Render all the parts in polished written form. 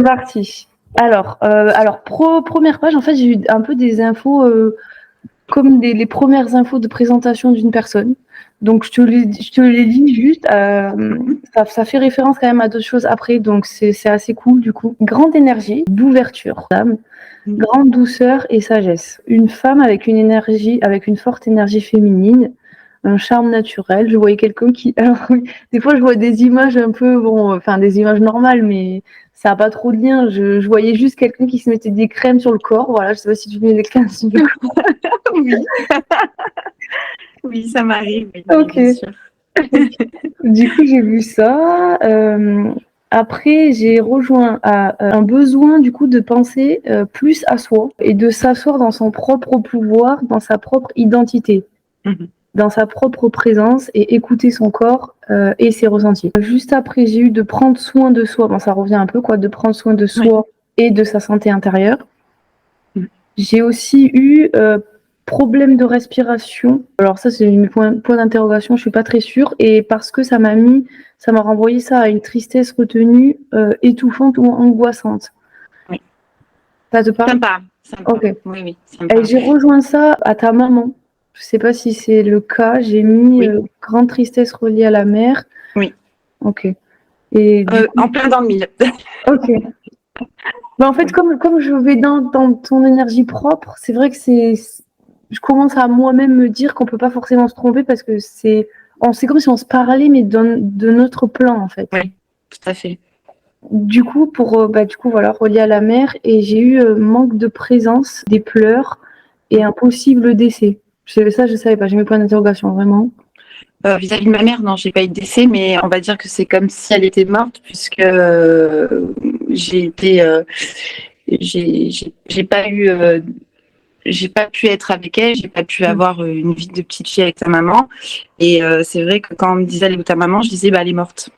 C'est parti. Alors première page, en fait, j'ai eu un peu des infos comme les premières infos de présentation d'une personne. Donc, je te les lis juste. Ça fait référence quand même à d'autres choses après, donc c'est assez cool du coup. Grande énergie, d'ouverture, d'âme, grande douceur et sagesse. Une femme avec avec une forte énergie féminine, un charme naturel. Je voyais quelqu'un qui. Alors, oui, des fois, je vois des images un peu, bon, enfin, des images normales, mais ça n'a pas trop de lien. Je voyais juste quelqu'un qui se mettait des crèmes sur le corps. Voilà, je sais pas si tu mets des crèmes sur le corps. Oui. Oui, ça m'arrive, oui, Ok. bien sûr. Du coup, j'ai vu ça. Après, j'ai rejoint un besoin du coup de penser plus à soi et de s'asseoir dans son propre pouvoir, dans sa propre identité, dans sa propre présence et écouter son corps et ses ressentis. Juste après, j'ai eu de prendre soin de soi. Bon, ça revient un peu quoi, de prendre soin de soi et de sa santé intérieure. J'ai aussi eu problème de respiration. Alors ça, c'est mes points d'interrogation, je suis pas très sûre. Et parce que ça m'a renvoyé ça à une tristesse retenue, étouffante ou angoissante. Oui. Ça te parle? Sympa. Ok. Oui, oui, ça me Et parle. j'ai rejoint ça à ta maman. Je sais pas si c'est le cas. J'ai mis grande tristesse reliée à la mère. Oui. Ok. Et du coup, en plein dans le mille. ok. Bah, en fait, comme je vais dans ton énergie propre, c'est vrai que je commence à moi-même me dire qu'on peut pas forcément se tromper parce que c'est comme si on se parlait, mais de notre plan, en fait. Oui, tout à fait. Du coup, voilà, relié à la mère, et j'ai eu manque de présence, des pleurs et un possible décès. Je savais pas, j'ai mes points d'interrogation, vraiment. Vis-à-vis de ma mère, non, j'ai pas eu de décès, mais on va dire que c'est comme si elle était morte, puisque j'ai été, j'ai pas eu, j'ai pas pu être avec elle, j'ai pas pu avoir une vie de petite fille avec sa maman. Et c'est vrai que quand on me disait elle est où ta maman, je disais bah elle est morte.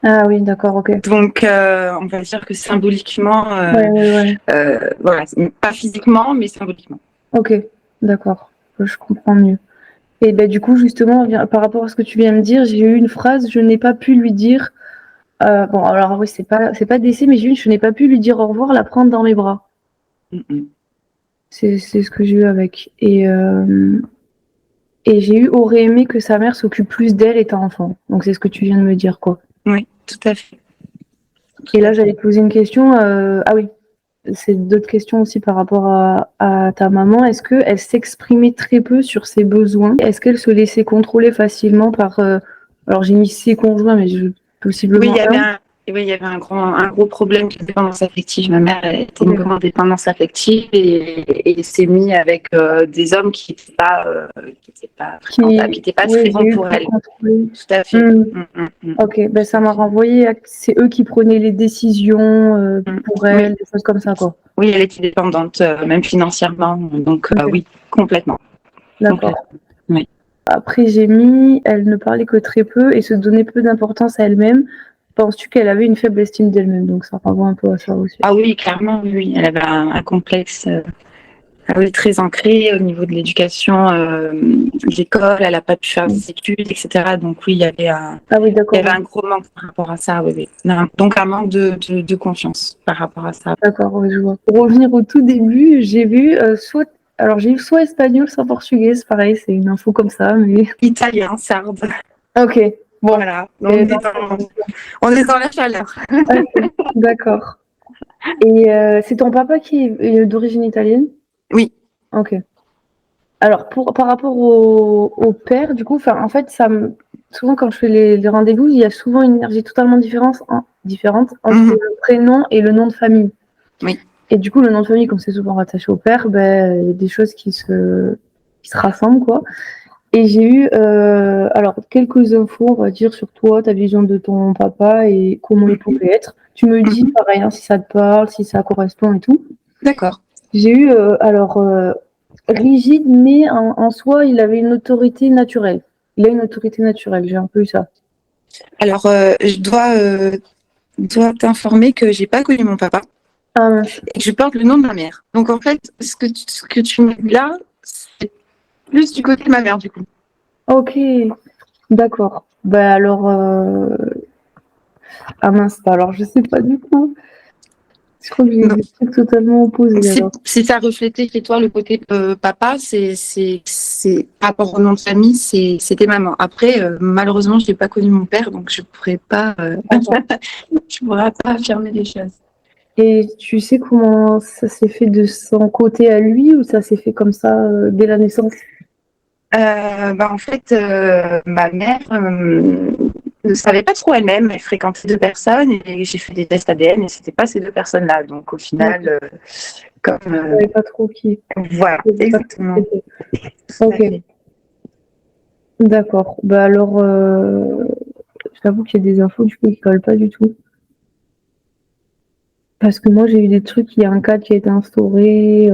Ah oui, d'accord, ok. Donc on va dire que symboliquement, Ouais. voilà, pas physiquement, mais symboliquement. Ok, d'accord, je comprends mieux. Et ben, du coup, justement, par rapport à ce que tu viens de dire, j'ai eu une phrase, je n'ai pas pu lui dire. Bon, alors oui, c'est pas décès, mais je n'ai pas pu lui dire au revoir, la prendre dans mes bras. C'est ce que j'ai eu avec. Et j'ai eu aurait aimé que sa mère s'occupe plus d'elle étant enfant. Donc c'est ce que tu viens de me dire, quoi. Oui, tout à fait. Et là, j'allais te poser une question. Ah oui, c'est d'autres questions aussi par rapport à ta maman. Est-ce qu'elle s'exprimait très peu sur ses besoins? Est-ce qu'elle se laissait contrôler facilement par... alors j'ai mis ses conjoints, mais possiblement Oui, il y avait un gros problème de dépendance affective. Ma mère était une grande dépendance affective et s'est mise avec des hommes qui n'étaient pas fréquentables, qui n'étaient pas très bons pour elle. Tout à fait. Ok, ben ça m'a renvoyé. C'est eux qui prenaient les décisions pour elle, des choses comme ça, quoi. Oui, elle était dépendante, même financièrement. Donc oui, complètement. D'accord. Oui. Après, elle ne parlait que très peu et se donnait peu d'importance à elle-même. Penses-tu qu'elle avait une faible estime d'elle-même? Donc ça renvoie un peu à ça aussi. Ah oui, clairement, oui. Elle avait un complexe très ancré au niveau de l'éducation, de l'école. Elle n'a pas pu faire des études, etc. Donc oui, il y avait un gros manque par rapport à ça. Oui. Donc un manque de confiance par rapport à ça. D'accord, oui, je vois. Pour revenir au tout début, j'ai vu j'ai eu soit espagnol, soit portugais. Pareil, c'est une info comme ça, mais... Italien, sarde. Ok, bon. Voilà, on est dans la chaleur. Okay, d'accord. Et c'est ton papa qui est d'origine italienne? Oui. Ok. Alors, par rapport au père, du coup, en fait, souvent quand je fais les rendez-vous, il y a souvent une énergie totalement différente entre le prénom et le nom de famille. Oui. Et du coup, le nom de famille, comme c'est souvent rattaché au père, ben, il y a des choses qui se rassemblent, quoi. Et j'ai eu quelques infos, on va dire, sur toi, ta vision de ton papa et comment il pouvait être. Tu me dis, pareil, hein, si ça te parle, si ça correspond et tout. D'accord. J'ai eu, rigide, mais en soi, il avait une autorité naturelle. Il a une autorité naturelle, j'ai un peu eu ça. Alors, je dois t'informer que j'ai pas connu mon papa. Ah mince. Et que je porte le nom de ma mère. Donc, en fait, ce que tu me dis là, c'est plus du côté de ma mère, du coup. Ok, d'accord. Bah alors, ah mince, alors je sais pas du coup. Je crois que j'ai des trucs totalement opposés. Si ça reflétait chez toi le côté papa, c'est par rapport au nom de famille, c'était maman. Après, malheureusement, je n'ai pas connu mon père, donc je pourrais pas, je pourrais pas affirmer les choses. Et tu sais comment ça s'est fait de son côté à lui, ou ça s'est fait comme ça dès la naissance? En fait, ma mère ne savait pas trop elle-même. Elle fréquentait 2 personnes et j'ai fait des tests ADN et c'était pas ces 2 personnes-là. Donc au final, comme je savais pas trop qui. voilà, exactement. Ok. D'accord. Bah alors, je t'avoue qu'il y a des infos du coup qui collent pas du tout. Parce que moi j'ai eu des trucs, il y a un cadre qui a été instauré.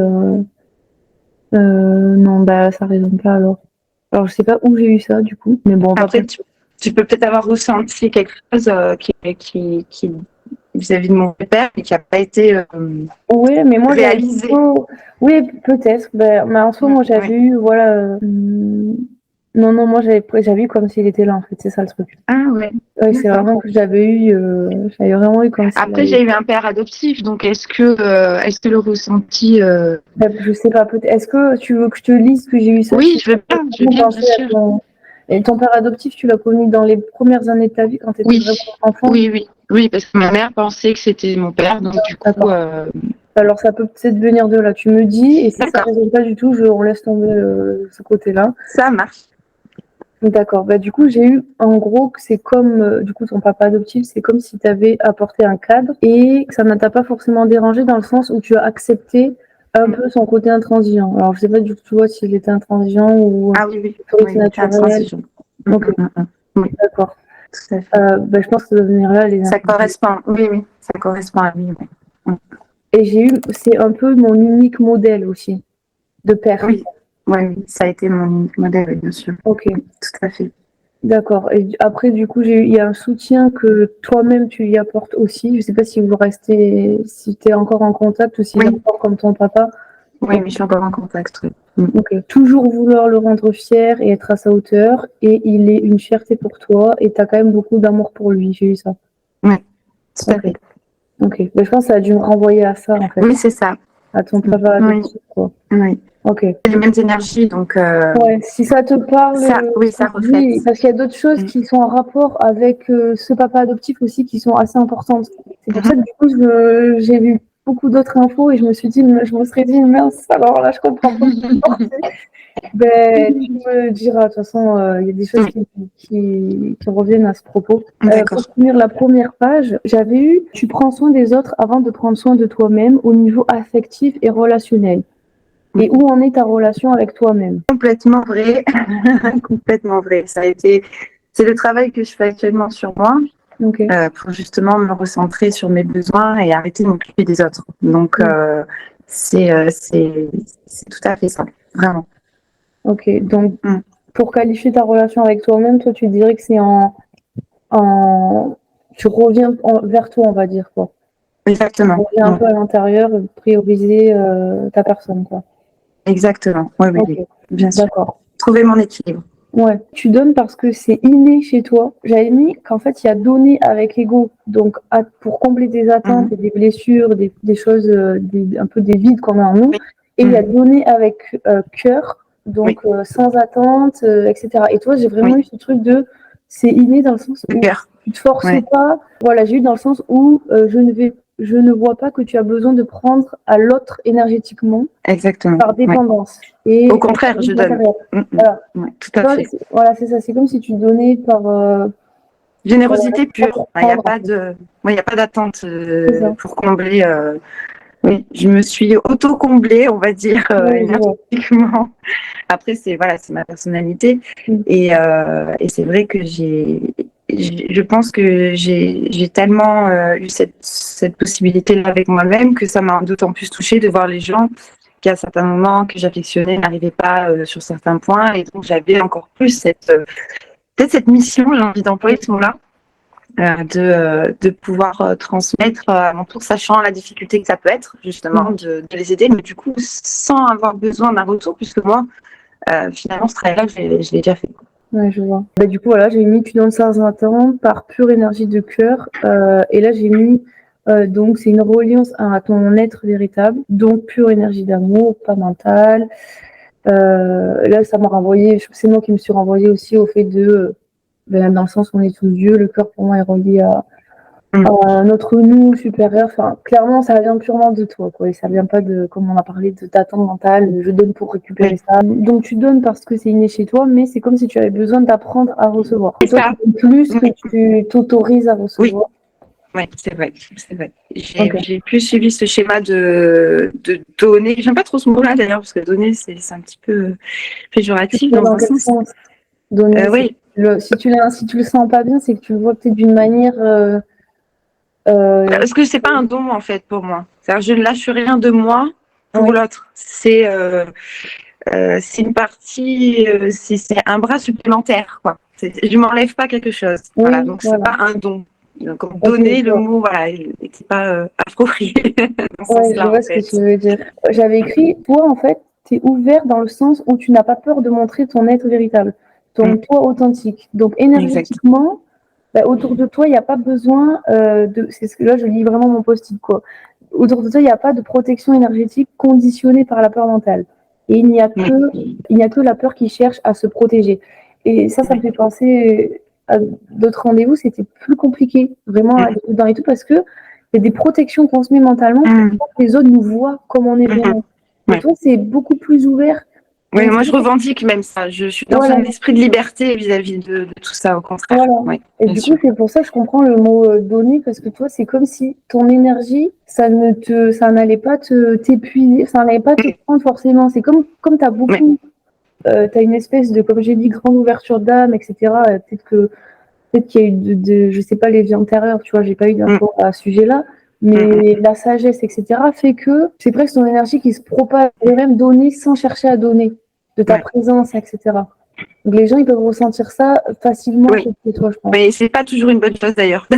Non, bah ça résonne pas alors. Alors je sais pas où j'ai eu ça du coup, mais bon. Après, tu peux peut-être avoir ressenti quelque chose qui vis-à-vis de mon père, mais qui n'a pas été oui, mais moi réalisé. Oui, peut-être. Mais en soi, moi j'avais eu, voilà. Non, moi j'avais eu comme s'il était là en fait, c'est ça le truc. Ah ouais. Ouais, c'est vraiment que j'avais vraiment eu comme ça. Après, j'ai eu un père adoptif, donc est-ce que le ressenti. Je sais pas, peut-être. Est-ce que tu veux que je te lise que j'ai eu ça? Oui, je veux bien, bien sûr. Et ton père adoptif, tu l'as connu dans les premières années de ta vie quand tu étais vraiment enfant? Oui, parce que ma mère pensait que c'était mon père, donc du coup. Alors ça peut peut-être venir de là, tu me dis, et si ça ne résonne pas du tout, on laisse tomber ce côté-là. Ça marche. D'accord. Bah, du coup, j'ai eu, en gros, que c'est comme, du coup, ton papa adoptif, c'est comme si tu avais apporté un cadre et que ça ne t'a pas forcément dérangé dans le sens où tu as accepté un peu son côté intransigeant. Alors, je sais pas du tout, tu vois, s'il était intransigeant ou autorité naturelle. Ok. Oui. D'accord. Tout à fait. Je pense que ça doit venir là. Ça correspond. Oui, ça correspond à lui. Oui. Et c'est un peu mon unique modèle aussi de père. Oui, ça a été mon modèle, bien sûr. Ok. Tout à fait. D'accord. Et après, du coup, il y a un soutien que toi-même tu lui apportes aussi. Je ne sais pas si si tu es encore en contact ou si il est encore comme ton papa. Oui, mais je suis encore en contact. Oui. Ok. Toujours vouloir le rendre fier et être à sa hauteur. Et il est une fierté pour toi. Et tu as quand même beaucoup d'amour pour lui. J'ai eu ça. Oui, tout à fait. Ok. Mais je pense que ça a dû me renvoyer à ça, en fait. Oui, c'est ça. À ton papa adoptif, quoi. Oui. Ok. Les mêmes énergies, donc. Ouais, si ça te parle. Ça reflète. Parce qu'il y a d'autres choses qui sont en rapport avec ce papa adoptif aussi qui sont assez importantes. C'est pour ça que du coup, j'ai vu beaucoup d'autres infos et je me serais dit, mince, alors là, je comprends pas. Tu me diras, de toute façon, il y a des choses qui reviennent à ce propos. Pour finir la première page, j'avais eu, tu prends soin des autres avant de prendre soin de toi-même au niveau affectif et relationnel. Et où en est ta relation avec toi-même? Complètement vrai. Complètement vrai. C'est le travail que je fais actuellement sur moi. Pour justement me recentrer sur mes besoins et arrêter de m'occuper des autres. Donc, c'est tout à fait ça, vraiment. Ok, donc pour qualifier ta relation avec toi-même, toi, tu dirais que c'est tu reviens vers toi, on va dire, quoi. Exactement. Tu reviens un peu à l'intérieur, prioriser ta personne, quoi. Exactement, oui, bien sûr. D'accord. Trouver mon équilibre. Ouais, tu donnes parce que c'est inné chez toi. J'avais mis qu'en fait, il y a donner avec ego. Donc, pour combler des attentes et des blessures, des choses, un peu des vides qu'on a en nous. Et il y a donner avec cœur, donc sans attente, etc. Et toi, j'ai vraiment eu ce truc c'est inné dans le sens où tu te forces pas. Voilà, j'ai eu dans le sens où je ne vois pas que tu as besoin de prendre à l'autre énergétiquement. Exactement. Par dépendance. Et au contraire, je donne. Voilà. Tout à fait. Voilà, c'est ça. C'est comme si tu donnais par générosité pure. Il n'y a pas d'attente pour combler. Oui, je me suis auto-comblée, on va dire, énergétiquement. Après, c'est ma personnalité. Et c'est vrai que je pense que j'ai tellement eu cette possibilité-là avec moi-même que ça m'a d'autant plus touchée de voir les gens qui, à certains moments que j'affectionnais, n'arrivaient pas sur certains points. Et donc, j'avais encore plus peut-être cette mission, j'ai envie d'employer ce mot-là, de pouvoir transmettre à mon tour, sachant la difficulté que ça peut être, justement, de les aider, mais du coup, sans avoir besoin d'un retour, puisque moi, finalement, ce travail-là, je l'ai déjà fait. Ouais, je vois. Du coup, voilà, j'ai mis tu donnes sans attendre par pure énergie de cœur. Et là, j'ai mis Donc, c'est une reliance à ton être véritable. Donc, pure énergie d'amour, pas mentale. Là, ça m'a renvoyé, c'est moi qui me suis renvoyée aussi au fait de, dans le sens où on est tous Dieu, le cœur pour moi est relié à notre nous supérieur. Enfin, clairement, ça vient purement de toi, quoi. Et ça vient pas de, comme on a parlé, de d'attente mentale, je donne pour récupérer ça. Donc, tu donnes parce que c'est inné chez toi, mais c'est comme si tu avais besoin d'apprendre à recevoir. Et toi, tu donnes plus que tu t'autorises à recevoir. Oui, c'est vrai. J'ai plus suivi ce schéma de donner. J'aime pas trop ce mot-là d'ailleurs, parce que donner, c'est un petit peu péjoratif dans un sens. Donner, oui. Si tu le sens pas bien, c'est que tu le vois peut-être d'une manière. Parce que c'est pas un don en fait pour moi. C'est-à-dire, je ne lâche rien de moi pour l'autre. C'est une partie, c'est un bras supplémentaire, quoi. Je m'enlève pas quelque chose. Oui, voilà, donc c'est pas un don. Donc donner le mot, voilà, c'est pas approprié. Ouais, je vois ce que tu veux dire. J'avais écrit, toi en fait, tu es ouvert dans le sens où tu n'as pas peur de montrer ton être véritable, ton toi authentique. Donc énergétiquement, autour de toi, il n'y a pas besoin de. C'est ce que là, je lis vraiment mon post-it, quoi. Autour de toi, il n'y a pas de protection énergétique conditionnée par la peur mentale. Et il n'y a que la peur qui cherche à se protéger. Et ça me fait penser à d'autres rendez-vous, c'était plus compliqué, vraiment, dans et tout, parce que il y a des protections qu'on se met mentalement pour que les autres nous voient comme on est vraiment. Et toi, c'est beaucoup plus ouvert. Oui, moi je revendique même ça. Je suis dans un esprit de liberté vis-à-vis de tout ça, au contraire. Voilà. Ouais, et du coup, c'est pour ça que je comprends le mot donner, parce que toi, c'est comme si ton énergie, ça n'allait pas t'épuiser, ça n'allait pas te prendre forcément. C'est comme tu as beaucoup, tu as une espèce de, comme j'ai dit, grande ouverture d'âme, etc. Peut-être qu'il y a eu je sais pas, les vies antérieures, tu vois, j'ai pas eu d'infos à ce sujet-là. Mais la sagesse, etc., fait que c'est presque ton énergie qui se propage, et même donner sans chercher à donner, de ta présence, etc. Donc les gens, ils peuvent ressentir ça facilement que toi, je pense. Mais c'est pas toujours une bonne chose d'ailleurs.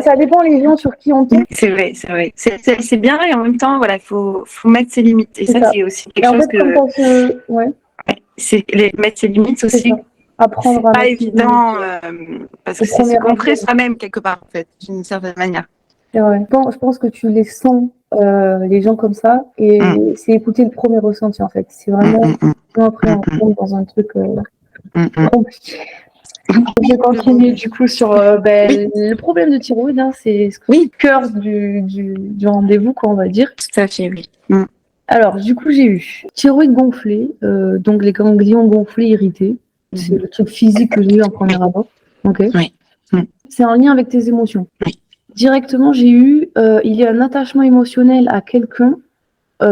Ça dépend les gens sur qui on tombe. C'est vrai. C'est bien et en même temps, voilà, faut mettre ses limites. Et ça, c'est aussi quelque chose que. C'est mettre ses limites aussi. Apprendre c'est pas évident parce que c'est se contrer soi-même quelque part, en fait, d'une certaine manière. C'est vrai. Je pense que tu les sens, les gens comme ça, et c'est écouter le premier ressenti, en fait. C'est vraiment, après, on tombe dans un truc compliqué. Je vais continuer du coup sur le problème de thyroïde, c'est le cœur du rendez-vous, quoi, on va dire. Tout à fait, oui. Alors, du coup, j'ai eu thyroïde gonflée, donc les ganglions gonflés, irrités. C'est le truc physique que j'ai eu en première abord. Ok. C'est en lien avec tes émotions. Directement, j'ai eu, il y a un attachement émotionnel à quelqu'un,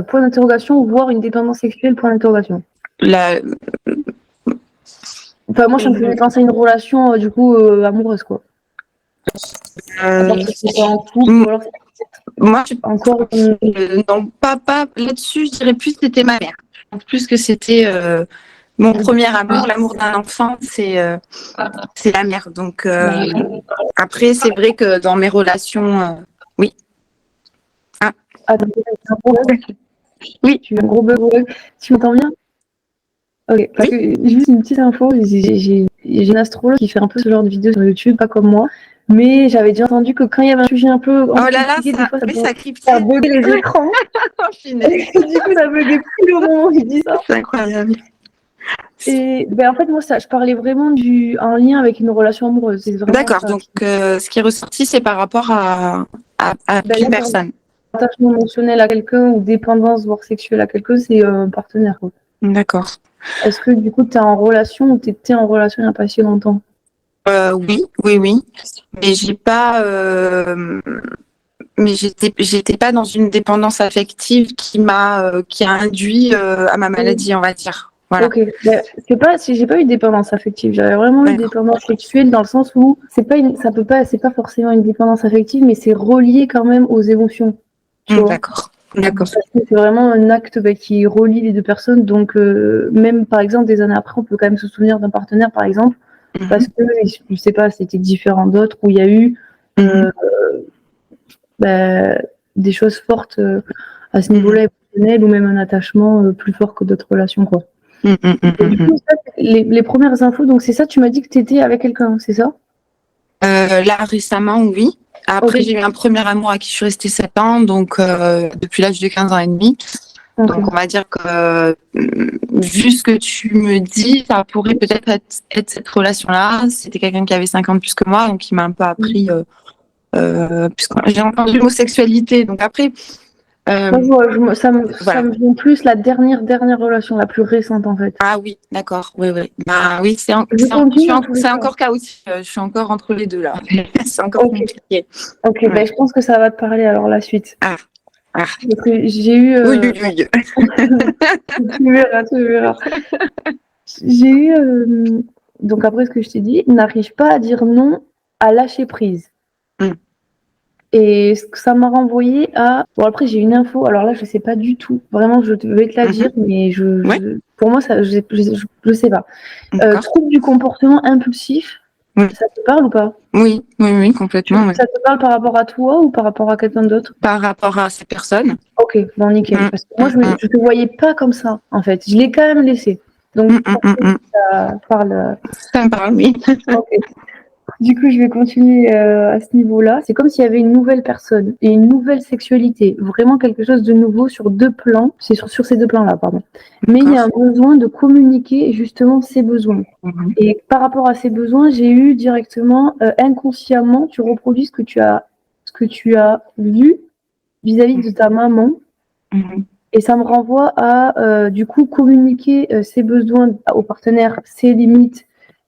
point d'interrogation, voire une dépendance sexuelle, point d'interrogation. Enfin, moi, ça me faisait penser à une relation, du coup, amoureuse, quoi. C'était en couple, ou alors moi, encore non, pas là-dessus. Je dirais plus que c'était ma mère. Je pense plus que c'était mon premier amour, l'amour d'un enfant, c'est la mère. Donc après, c'est vrai que dans mes relations, oui. Oui, tu as un gros bug. Tu m'entends bien? Ok, parce que juste une petite info, j'ai une astrologue qui fait un peu ce genre de vidéos sur YouTube, pas comme moi, mais j'avais déjà entendu que quand il y avait un sujet un peu compliqué, des fois ça buguait les écrans. Du coup, ça buguait plus au moment où il dit ça. C'est incroyable. Et en fait, moi, je parlais vraiment en lien avec une relation amoureuse. D'accord, donc ce qui est ressorti, c'est par rapport à quelle personne? Attachement émotionnel à quelqu'un ou dépendance, voire sexuelle à quelqu'un, c'est un partenaire. Quoi. D'accord. Est-ce que du coup, tu es en relation ou tu étais en relation il n'y a pas si longtemps? Oui. Mais j'ai pas. Mais j'étais pas dans une dépendance affective qui a induit à ma maladie, on va dire. Voilà. Ok. J'ai pas eu de dépendance affective. J'avais vraiment eu une dépendance sexuelle dans le sens où c'est pas forcément une dépendance affective, mais c'est relié quand même aux émotions. D'accord. C'est vraiment un acte qui relie les deux personnes. Donc, même par exemple, des années après, on peut quand même se souvenir d'un partenaire, par exemple, parce que, je sais pas, c'était différent d'autres où il y a eu des choses fortes à ce niveau-là émotionnel ou même un attachement plus fort que d'autres relations, quoi. Du coup, les premières infos, donc c'est ça, tu m'as dit que tu étais avec quelqu'un, c'est ça? Là, récemment, oui. Après, j'ai eu un premier amour à qui je suis restée 7 ans, donc depuis l'âge de 15 ans et demi. Donc, on va dire que vu ce que tu me dis, ça pourrait peut-être être cette relation-là. C'était quelqu'un qui avait 5 ans de plus que moi, donc il m'a un peu appris, puisque j'ai entendu l'homosexualité. Donc après... Moi, ça me vient plus la dernière relation, la plus récente en fait. Ah oui, d'accord, oui. Bah oui, c'est encore chaotique. Je suis encore entre les deux là. C'est encore compliqué. Ok, je pense que ça va te parler alors la suite. Ah. Parce que j'ai eu. Oui. Tu verras. J'ai eu. Donc après ce que je t'ai dit, n'arrive pas à dire non, à lâcher prise. Et ça m'a renvoyé à... Bon, après, j'ai une info. Alors là, je sais pas du tout. Vraiment, je vais te la dire, mais pour moi, ça, je sais pas. Trouble du comportement impulsif, ça te parle ou pas? Oui, complètement. Ça te parle par rapport à toi ou par rapport à quelqu'un d'autre? Par rapport à cette personne. Ok, bon, nickel. Parce que moi, je te voyais pas comme ça, en fait. Je l'ai quand même laissé. Donc, ça parle... Ça me parle, oui. Ok. Du coup, je vais continuer à ce niveau-là. C'est comme s'il y avait une nouvelle personne et une nouvelle sexualité. Vraiment quelque chose de nouveau sur deux plans. C'est sur ces deux plans-là, pardon. Mais il y a un besoin de communiquer justement ses besoins. Et par rapport à ces besoins, j'ai eu directement, inconsciemment, tu reproduis ce que tu as vu vis-à-vis de ta maman. Et ça me renvoie à, du coup, communiquer ses besoins au partenaire, ses limites,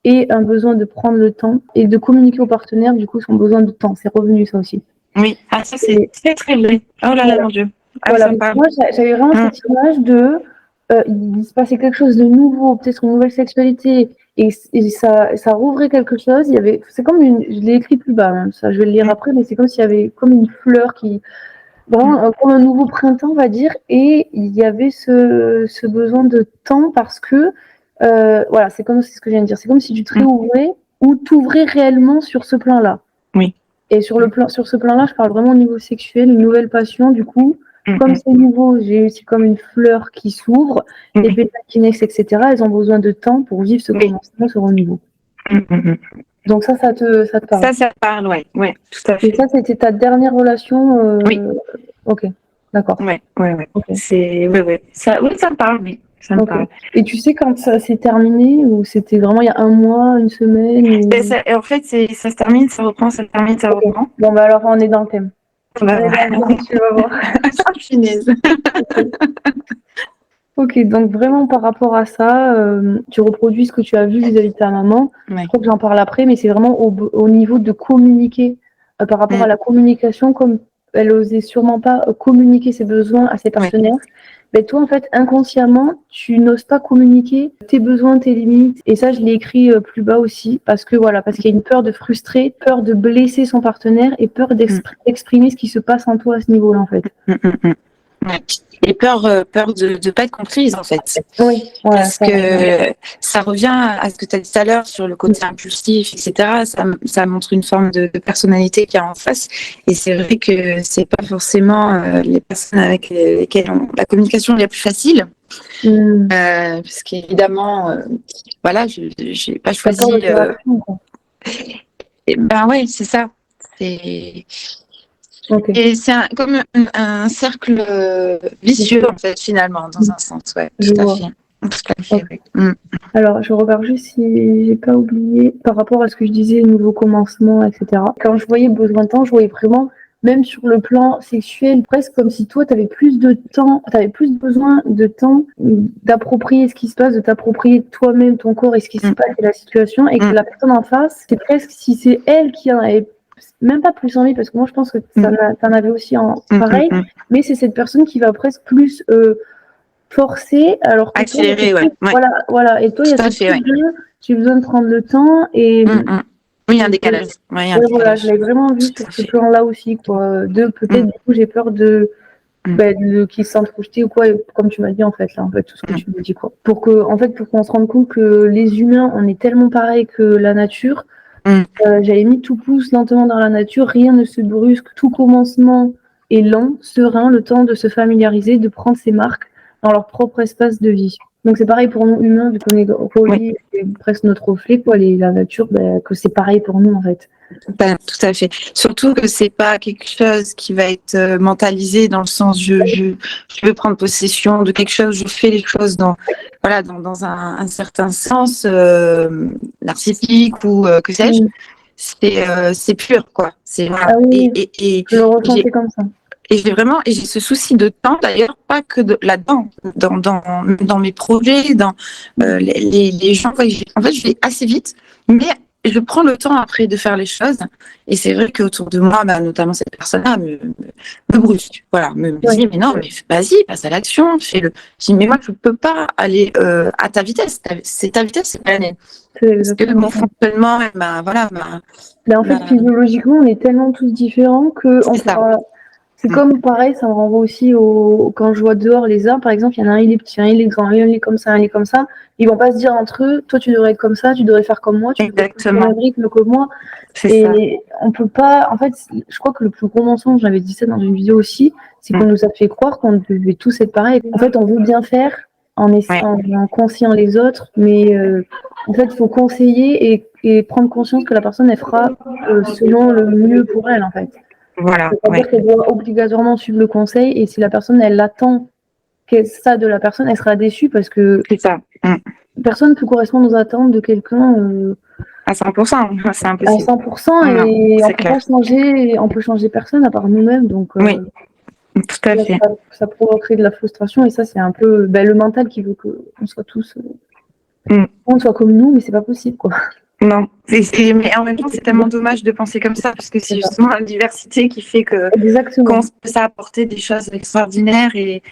et un besoin de prendre le temps et de communiquer au partenaire, du coup, son besoin de temps. C'est revenu, ça aussi. Oui, ça c'est très vrai. Oh là là, mon Dieu. Voilà. Moi, j'avais vraiment cette image de... il se passait quelque chose de nouveau, peut-être une nouvelle sexualité, et ça rouvrait quelque chose. C'est comme je l'ai écrit plus bas, hein, ça, je vais le lire après, mais c'est comme s'il y avait comme une fleur qui... Vraiment, comme un nouveau printemps, on va dire, et il y avait ce besoin de temps parce que... voilà, c'est ce que je viens de dire. C'est comme si tu te réouvrais ou t'ouvrais réellement sur ce plan-là. Oui. Et sur ce plan-là, je parle vraiment au niveau sexuel, une nouvelle passion, du coup. Comme c'est nouveau, c'est comme une fleur qui s'ouvre, les pétales qui naissent, etc. Elles ont besoin de temps pour vivre ce commencement, ce renouveau. Donc ça te parle. Ça parle, ouais, tout à fait. Et ça, c'était ta dernière relation Oui. Ok, d'accord. Ouais. Okay. Ça me parle, oui. Ça me parle. Et tu sais quand ça s'est terminé ou c'était vraiment il y a un mois, une semaine ou... En fait, ça se termine, ça reprend, ça se termine, ça reprend. Bon, alors on est dans le thème. Tu vas voir. Finesse. Ok, donc vraiment par rapport à ça, tu reproduis ce que tu as vu vis-à-vis de ta maman. Je crois que j'en parle après, mais c'est vraiment au niveau de communiquer. Par rapport à la communication, comme elle osait sûrement pas communiquer ses besoins à ses partenaires, ben toi, en fait, inconsciemment, tu n'oses pas communiquer tes besoins, tes limites. Et ça, je l'ai écrit plus bas aussi, parce qu'il y a une peur de frustrer, peur de blesser son partenaire et peur d'exprimer ce qui se passe en toi à ce niveau-là, en fait. Et peur de ne pas être comprise, en fait. Oui, voilà, parce que ça revient à ce que tu as dit tout à l'heure sur le côté impulsif, etc. Ça montre une forme de personnalité qu'il y a en face. Et c'est vrai que c'est pas forcément les personnes avec lesquelles la communication est la plus facile. Parce qu'évidemment, voilà, je n'ai pas choisi. Ben ouais, c'est ça. Et c'est comme un cercle vicieux, en fait, finalement, dans un sens. Ouais, tout à fait. Oui. Alors, je regarde juste si j'ai pas oublié par rapport à ce que je disais, nouveau commencement, etc. Quand je voyais besoin de temps, je voyais vraiment, même sur le plan sexuel, presque comme si toi, tu avais plus de temps, tu avais plus besoin de temps d'approprier ce qui se passe, de t'approprier toi-même ton corps et ce qui se passe et la situation, et que la personne en face, c'est presque si c'est elle qui en avait même pas plus envie, parce que moi je pense que t'en avais aussi pareil, mais c'est cette personne qui va presque plus forcer, alors que accélérer, voilà, et toi il y a j'ai besoin de prendre le temps et oui, un décalage. Voilà, je l'ai vraiment vu sur ce plan-là aussi, quoi. Peut-être du coup j'ai peur de qu'ils se sentent projetés ou quoi, comme tu m'as dit en fait là, en fait tout ce que tu me dis, quoi. Pour qu'on se rende compte que les humains, on est tellement pareil que la nature. J'avais mis tout pousse lentement dans la nature, rien ne se brusque, tout commencement est lent, serein, le temps de se familiariser, de prendre ses marques dans leur propre espace de vie. Donc c'est pareil pour nous humains, vu qu'on est polis, c'est presque notre reflet, quoi, la nature, que c'est pareil pour nous en fait. Tout à fait. Surtout que c'est pas quelque chose qui va être mentalisé dans le sens je veux prendre possession de quelque chose, je fais les choses dans un certain sens narcissique ou que sais-je. C'est pur quoi. C'est voilà. Ah oui, je le ressentais comme ça. Et j'ai ce souci de temps d'ailleurs, pas que là-dedans, dans mes projets, dans les gens. En fait, je vais assez vite, mais je prends le temps après de faire les choses. Et c'est vrai qu'autour de moi, notamment cette personne-là, me brusque. Voilà, me dit, mais non, mais vas-y, passe à l'action, fais-le. Je dis, mais moi, je peux pas aller à ta vitesse. C'est ta vitesse, c'est pas la mienne. Parce que mon fonctionnement, Mais en fait, physiologiquement, on est tellement tous différents que c'est comme pareil, ça me renvoie aussi quand je vois dehors les arbres, par exemple, il y en a un, il est petit, un, il est grand, un, il est comme ça, un, il est comme ça. Ils vont pas se dire entre eux, toi, tu devrais être comme ça, tu devrais faire comme moi, tu devrais faire le même rythme que moi. Et on peut pas, en fait, je crois que le plus gros mensonge, j'avais dit ça dans une vidéo aussi, c'est qu'on nous a fait croire qu'on devait tous être pareils. En fait, on veut bien faire en conseillant les autres, mais en fait, il faut conseiller et prendre conscience que la personne, elle fera selon le mieux pour elle, en fait. Voilà. C'est-à-dire qu'elle doit obligatoirement suivre le conseil, et si la personne, elle attend ça de la personne, elle sera déçue parce que personne ne peut correspondre aux attentes de quelqu'un à 100%, c'est impossible. À 100%, et on peut changer personne à part nous-mêmes, donc oui, tout à fait. Ça provoquerait de la frustration, et ça, c'est un peu le mental qui veut qu'on soit tous on soit comme nous, mais c'est pas possible, quoi. Non, mais en même temps, c'est tellement dommage de penser comme ça, parce que c'est justement la diversité qui fait qu'on peut apporter des choses extraordinaires et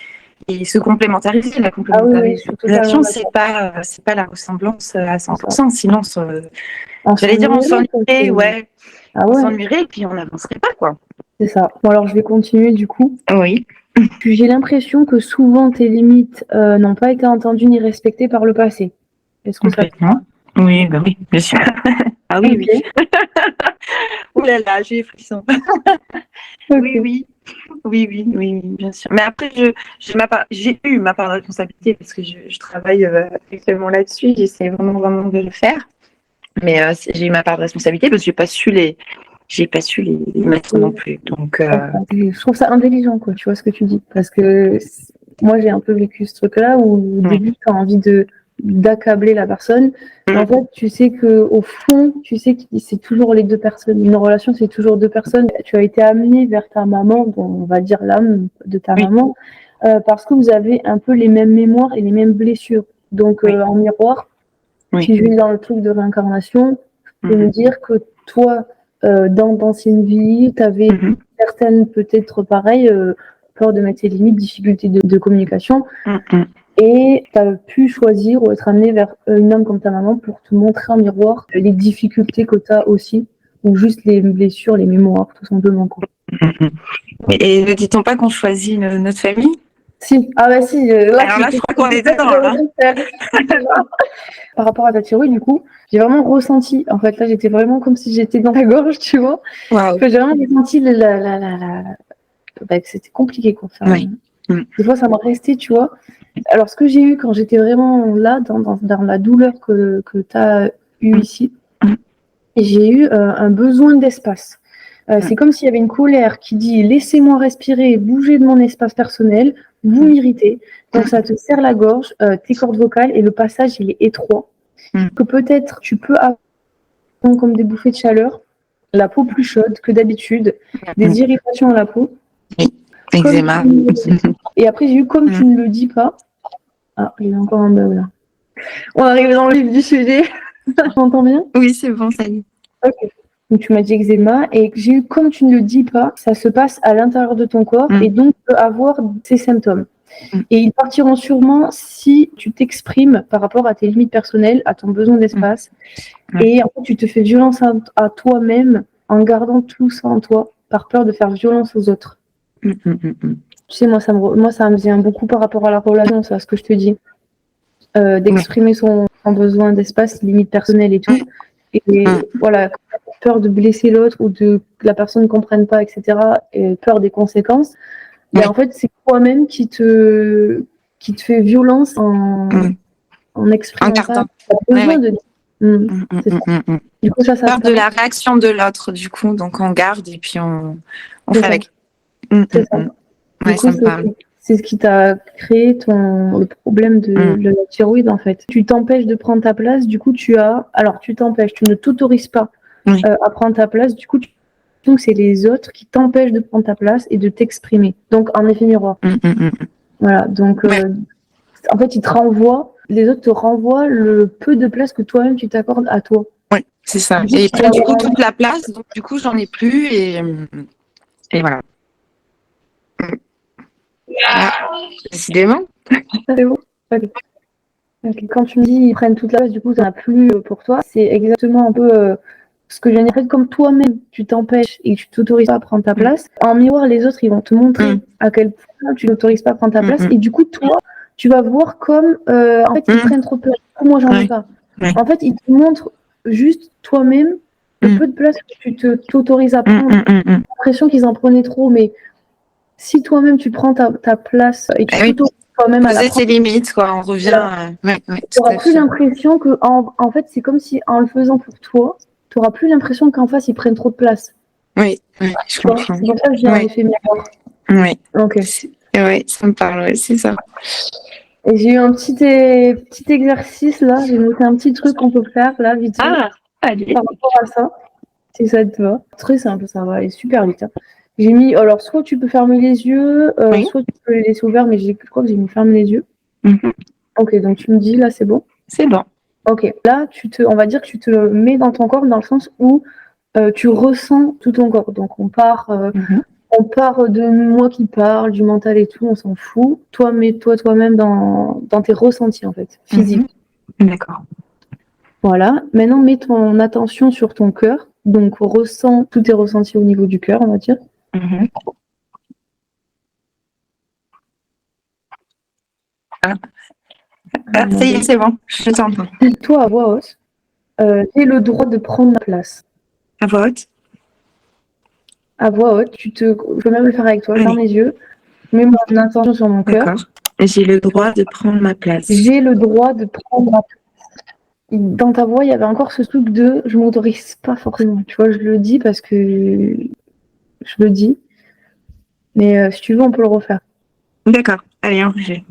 se complémentariser. La complémentarisation, c'est pas la ressemblance à 100%, sinon j'allais dire on s'ennuierait, on s'ennuierait et puis on n'avancerait pas, quoi. C'est ça. Bon, alors je vais continuer du coup. Oui. J'ai l'impression que souvent tes limites n'ont pas été entendues ni respectées par le passé. Est-ce que ça te parle ? Oui, oui, bien sûr. Ah oui, oui. Ouh là là, j'ai les frissons. Oui, bien sûr. Mais après, j'ai eu ma part de responsabilité parce que je travaille actuellement là-dessus. J'essaie vraiment de le faire. Mais j'ai eu ma part de responsabilité parce que j'ai pas su les mettre non plus. Donc, je trouve ça intelligent, quoi. Tu vois ce que tu dis ? Parce que moi, j'ai un peu vécu ce truc-là où au début, tu as envie d'accabler la personne. Mais en fait, tu sais qu'au fond, tu sais que c'est toujours les deux personnes. Une relation, c'est toujours deux personnes. Tu as été amené vers ta maman, on va dire l'âme de ta maman, parce que vous avez un peu les mêmes mémoires et les mêmes blessures. Donc, en miroir, si je vais dans le truc de réincarnation, je peux me dire que toi, dans d'anciennes vies, tu avais certaines, peut-être pareil, peur de mettre ses limites, difficultés de communication. Et tu as pu choisir ou être amené vers une âme comme ta maman pour te montrer en miroir les difficultés que tu as aussi, ou juste les blessures, les mémoires, tout simplement, quoi. Et ne dit-on pas qu'on choisit notre famille ? Si. Ah bah si. Alors là, je crois qu'on est dedans. Par rapport à ta thyroïde, du coup, j'ai vraiment ressenti. En fait, là, j'étais vraiment comme si j'étais dans la gorge, tu vois. Wow. J'ai vraiment ressenti que c'était compliqué, quoi. Enfin, des fois, ça m'a resté, tu vois. Alors, ce que j'ai eu quand j'étais vraiment là, dans la douleur que tu as eu ici, j'ai eu un besoin d'espace. C'est comme s'il y avait une colère qui dit « Laissez-moi respirer, bouger de mon espace personnel, vous m'irritez. » Donc, ça te serre la gorge, tes cordes vocales, et le passage, il est étroit. Que peut-être tu peux avoir comme des bouffées de chaleur, la peau plus chaude que d'habitude, des irritations à la peau. Eczéma. Et après, j'ai eu « Comme tu ne le dis pas ». Ah, il y a encore un bug là. On arrive dans le vif du sujet. Tu m'entends bien ? Oui, c'est bon, ça y est. Ok. Donc tu m'as dit eczéma, et j'ai eu « Comme tu ne le dis pas », ça se passe à l'intérieur de ton corps et donc peut avoir ces symptômes. Et ils partiront sûrement si tu t'exprimes par rapport à tes limites personnelles, à ton besoin d'espace. Et en fait, tu te fais violence à toi-même en gardant tout ça en toi, par peur de faire violence aux autres. Tu sais, moi, ça me vient beaucoup par rapport à la relation, c'est ce que je te dis. D'exprimer son besoin d'espace, limites personnelles et tout. Et voilà, peur de blesser l'autre ou que la personne ne comprenne pas, etc. Et peur des conséquences. Mais en fait, c'est toi-même qui te fait violence en exprimant ça. Tu as besoin de dire. C'est ça. Du coup, ça peur de la réaction de l'autre, du coup, donc on garde et puis on fait avec. C'est ça. Ouais, ça me parle. C'est ce qui t'a créé le problème de la thyroïde, en fait. Tu t'empêches de prendre ta place, du coup, tu ne t'autorises pas à prendre ta place, du coup, donc c'est les autres qui t'empêchent de prendre ta place et de t'exprimer. Donc, en effet miroir. Voilà, donc, en fait, les autres te renvoient le peu de place que toi-même tu t'accordes à toi. Oui, c'est ça. Et ils prennent du coup toute la place, donc du coup, j'en ai plus et voilà. Ah, décidément. C'est bon. Okay. Quand tu me dis ils prennent toute la place, du coup, ça n'a plus pour toi, c'est exactement un peu ce que j'ai dit. En fait, comme toi-même, tu t'empêches et que tu t'autorises pas à prendre ta place, en miroir, les autres, ils vont te montrer à quel point tu n'autorises pas à prendre ta place. Et du coup, toi, tu vas voir comme, en fait, ils prennent trop de place. Moi, j'en ai pas. En fait, ils te montrent juste toi-même le peu de place que tu t'autorises à prendre. J'ai l'impression qu'ils en prenaient trop, mais si toi-même, tu prends ta place et tu t'autorises toi-même à la prendre, ses limites, quoi. On revient. tu n'auras plus l'impression que, en fait, c'est comme si en le faisant pour toi, tu n'auras plus l'impression qu'en face, ils prennent trop de place. Oui, je comprends. C'est pour ça que j'ai un effet miroir. Oui. Ok. Oui, ça me parle, c'est ça. Et j'ai eu un petit exercice là, j'ai noté un petit truc qu'on peut faire là, vite fait. Allez. Par rapport à ça, si ça te va. Très simple, ça va aller super vite. Hein. J'ai mis, alors, soit tu peux fermer les yeux, soit tu peux les laisser ouverts, mais je crois que j'ai mis fermer les yeux. Ok, donc tu me dis, là, c'est bon? C'est bon. Ok, là, on va dire que tu te mets dans ton corps dans le sens où tu ressens tout ton corps. Donc, on part de moi qui parle, du mental et tout, on s'en fout. Toi, mets-toi toi-même dans tes ressentis, en fait, physiques. D'accord. Voilà. Maintenant, mets ton attention sur ton cœur. Donc, ressens tous tes ressentis au niveau du cœur, on va dire. Ça y est, c'est bon. Je t'entends. Toi, à voix haute, j'ai le droit de prendre ma place. À voix haute? À voix haute, je peux même le faire avec toi, ferme les yeux. Mets mon attention sur mon cœur. D'accord. J'ai le droit de prendre ma place. J'ai le droit de prendre ma place. Dans ta voix, il y avait encore ce truc de je m'autorise pas forcément. Tu vois, je le dis parce que je le dis. Mais si tu veux, on peut le refaire. D'accord. Allez, on refait.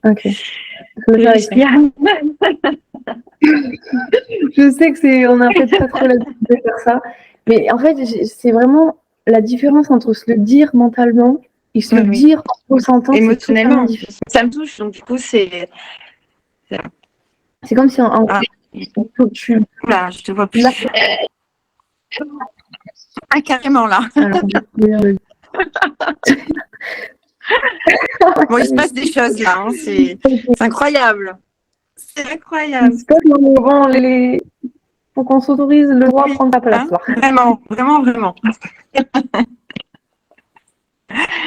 Ok. Je sais que on n'a peut-être pas trop l'habitude de faire ça. Mais en fait, c'est vraiment la différence entre se le dire mentalement et se le dire en ressentant. Émotionnellement. Ça me touche, donc du coup, c'est. C'est comme si tu. Là, je te vois plus. Ah, carrément là. Alors, bon, il se passe des choses là. Hein. C'est incroyable. C'est incroyable. Bon, faut qu'on s'autorise le droit à prendre ta place. Hein, vraiment, vraiment, vraiment.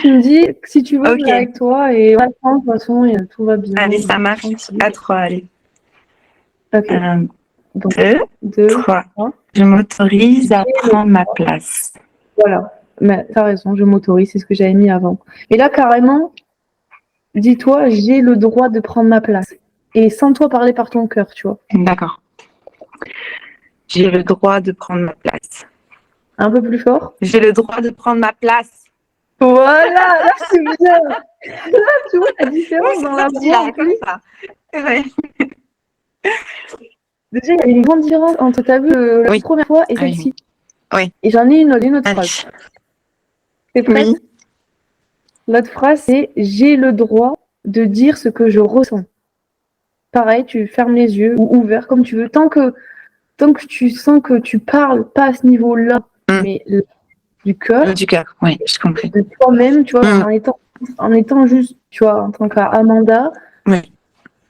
Tu me dis si tu veux, okay. Avec toi et de toute façon, tout va bien. Allez, ça marche. À 3, allez. Ok. 2, 3. Je m'autorise à prendre ma place. Voilà. Mais t'as raison, je m'autorise, c'est ce que j'avais mis avant. Et là, carrément, dis-toi, j'ai le droit de prendre ma place. Et sans toi parler par ton cœur, tu vois. D'accord. J'ai le droit de prendre ma place. Un peu plus fort. J'ai le droit de prendre ma place. Voilà, là c'est bien. Là, tu vois la différence dans la voix en plus. Ouais. Déjà, il y a une grande différence entre ta vue la première fois et celle-ci. Oui. Et j'en ai une autre phrase. T'es prête? Oui. L'autre phrase, c'est « J'ai le droit de dire ce que je ressens ». Pareil, tu fermes les yeux ou ouverts comme tu veux. Tant que tu sens que tu parles pas à ce niveau-là, mais du cœur. Du cœur, oui, je comprends. De toi-même, tu vois, en étant juste, tu vois, en tant qu'Amanda,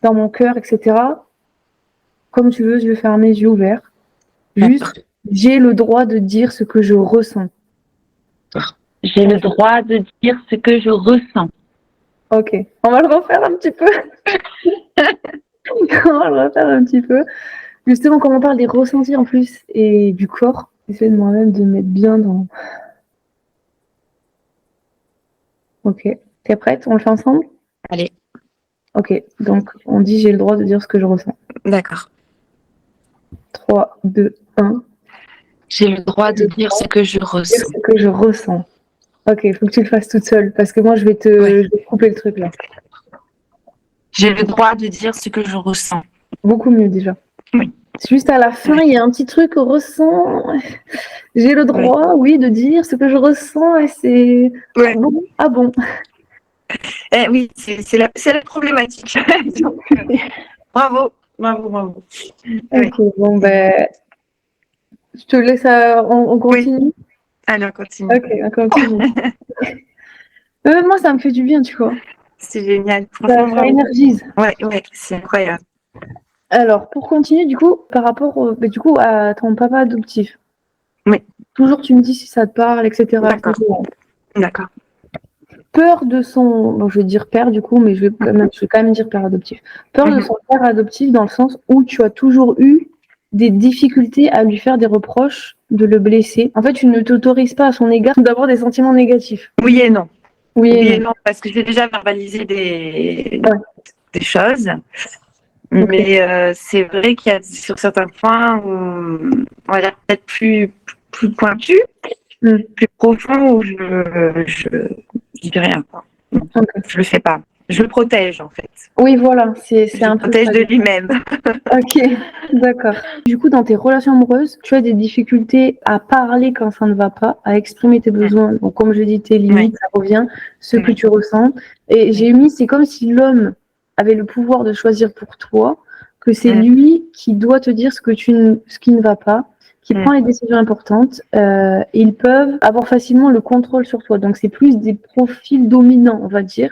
dans mon cœur, etc. Comme tu veux, yeux fermés, yeux ouverts. Juste, j'ai le droit de dire ce que je ressens. J'ai le droit de dire ce que je ressens. Ok, on va le refaire un petit peu. On va le refaire un petit peu. Justement, quand on parle des ressentis en plus et du corps, j'essaie de moi-même de me mettre bien dans... Ok, t'es prête? On le fait ensemble? Allez. Ok, donc on dit j'ai le droit de dire ce que je ressens. D'accord. 3, 2, 1. J'ai le droit de dire ce que je ressens. Ce que je ressens. Ok, il faut que tu le fasses toute seule, parce que moi, je vais te couper le truc là. J'ai le droit de dire ce que je ressens. Beaucoup mieux déjà. Oui. Juste à la fin, il y a un petit truc au ressent. J'ai le droit, oui, de dire ce que je ressens. Et c'est ah bon. Oui, c'est la problématique. Donc, bravo. Ok, bon ben, je te laisse. On continue. Oui. Allez, on continue. Ok, on continue. Moi, ça me fait du bien, tu vois. C'est génial. Ça énergise. Ouais, c'est incroyable. Alors, pour continuer, du coup, par rapport à ton papa adoptif. Oui. Toujours, tu me dis si ça te parle, etc. D'accord. Peur de son, bon, je vais dire père du coup, mais je vais quand même dire père adoptif. Peur de son père adoptif dans le sens où tu as toujours eu des difficultés à lui faire des reproches, de le blesser. En fait, tu ne t'autorises pas à son égard d'avoir des sentiments négatifs. Oui et non. Oui et non, parce que j'ai déjà verbalisé des choses. Okay. Mais c'est vrai qu'il y a sur certains points, on va dire peut-être plus pointus, plus profonds, où je dis rien. Okay. Je le fais pas. Je le protège en fait. Oui, voilà, c'est un peu. Protège de lui-même. Ok, d'accord. Du coup, dans tes relations amoureuses, tu as des difficultés à parler quand ça ne va pas, à exprimer tes besoins. Donc, comme je dis, tes limites, ça revient, ce que tu ressens. Et j'ai mis, c'est comme si l'homme avait le pouvoir de choisir pour toi, que c'est lui qui doit te dire ce qui ne va pas, qui prend les décisions importantes. Et ils peuvent avoir facilement le contrôle sur toi. Donc, c'est plus des profils dominants, on va dire.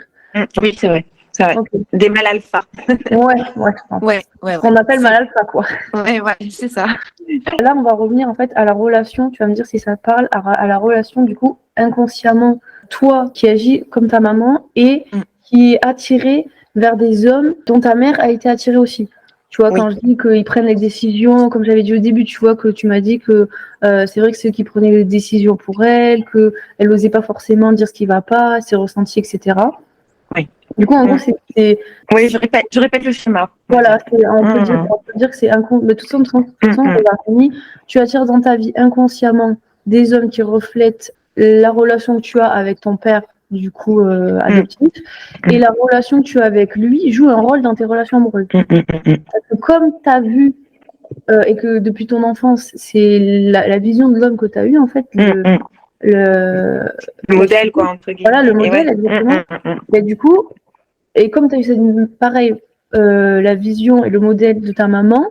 Oui, c'est vrai. Okay. Des mal alpha. Ouais. On appelle mal alpha, quoi. Ouais, c'est ça. Là, on va revenir en fait à la relation, tu vas me dire si ça te parle, à la relation du coup, inconsciemment, toi qui agis comme ta maman et qui est attiré vers des hommes dont ta mère a été attirée aussi. Tu vois, quand je dis qu'ils prennent les décisions, comme j'avais dit au début, tu vois que tu m'as dit que c'est vrai que c'est eux qui prenaient les décisions pour elle, qu'elle n'osait pas forcément dire ce qui va pas, ses ressentis, etc. Oui. Du coup, en gros, c'est. Oui, je répète le schéma. Voilà, on peut dire que c'est inconscient. De toute façon, tu attires dans ta vie inconsciemment des hommes qui reflètent la relation que tu as avec ton père, du coup, adoptif, et la relation que tu as avec lui joue un rôle dans tes relations amoureuses. Parce que comme tu as vu, et que depuis ton enfance, c'est la vision de l'homme que tu as eu, en fait, le modèle, quoi, entre guillemets. Voilà, le modèle, exactement. Et du coup, et comme tu as eu pareil, la vision et le modèle de ta maman,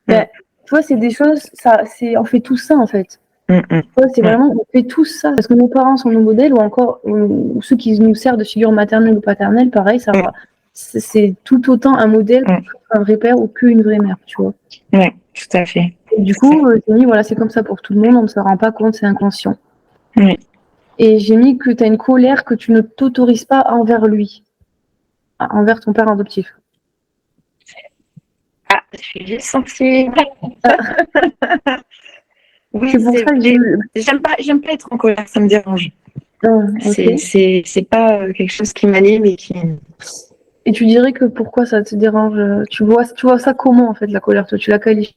ben, tu vois, c'est des choses, on fait tout ça en fait. Tu vois, c'est vraiment, on fait tout ça. Parce que nos parents sont nos modèles, ou ceux qui nous servent de figure maternelle ou paternelle, pareil, ça va. C'est tout autant un modèle qu'un vrai père ou qu'une vraie mère, tu vois. Oui, tout à fait. Et du coup, j'ai mis, voilà, c'est comme ça pour tout le monde, on ne se rend pas compte, c'est inconscient. Oui. Et j'ai mis que tu as une colère que tu ne t'autorises pas envers lui, envers ton père adoptif. Ah, je suis sensible. Oui, c'est pour ça que j'aime pas être en colère, ça me dérange. Okay. C'est pas quelque chose qui m'anime et qui. Et tu dirais que pourquoi ça te dérange? Tu vois ça comment en fait la colère? Toi, tu la qualifies?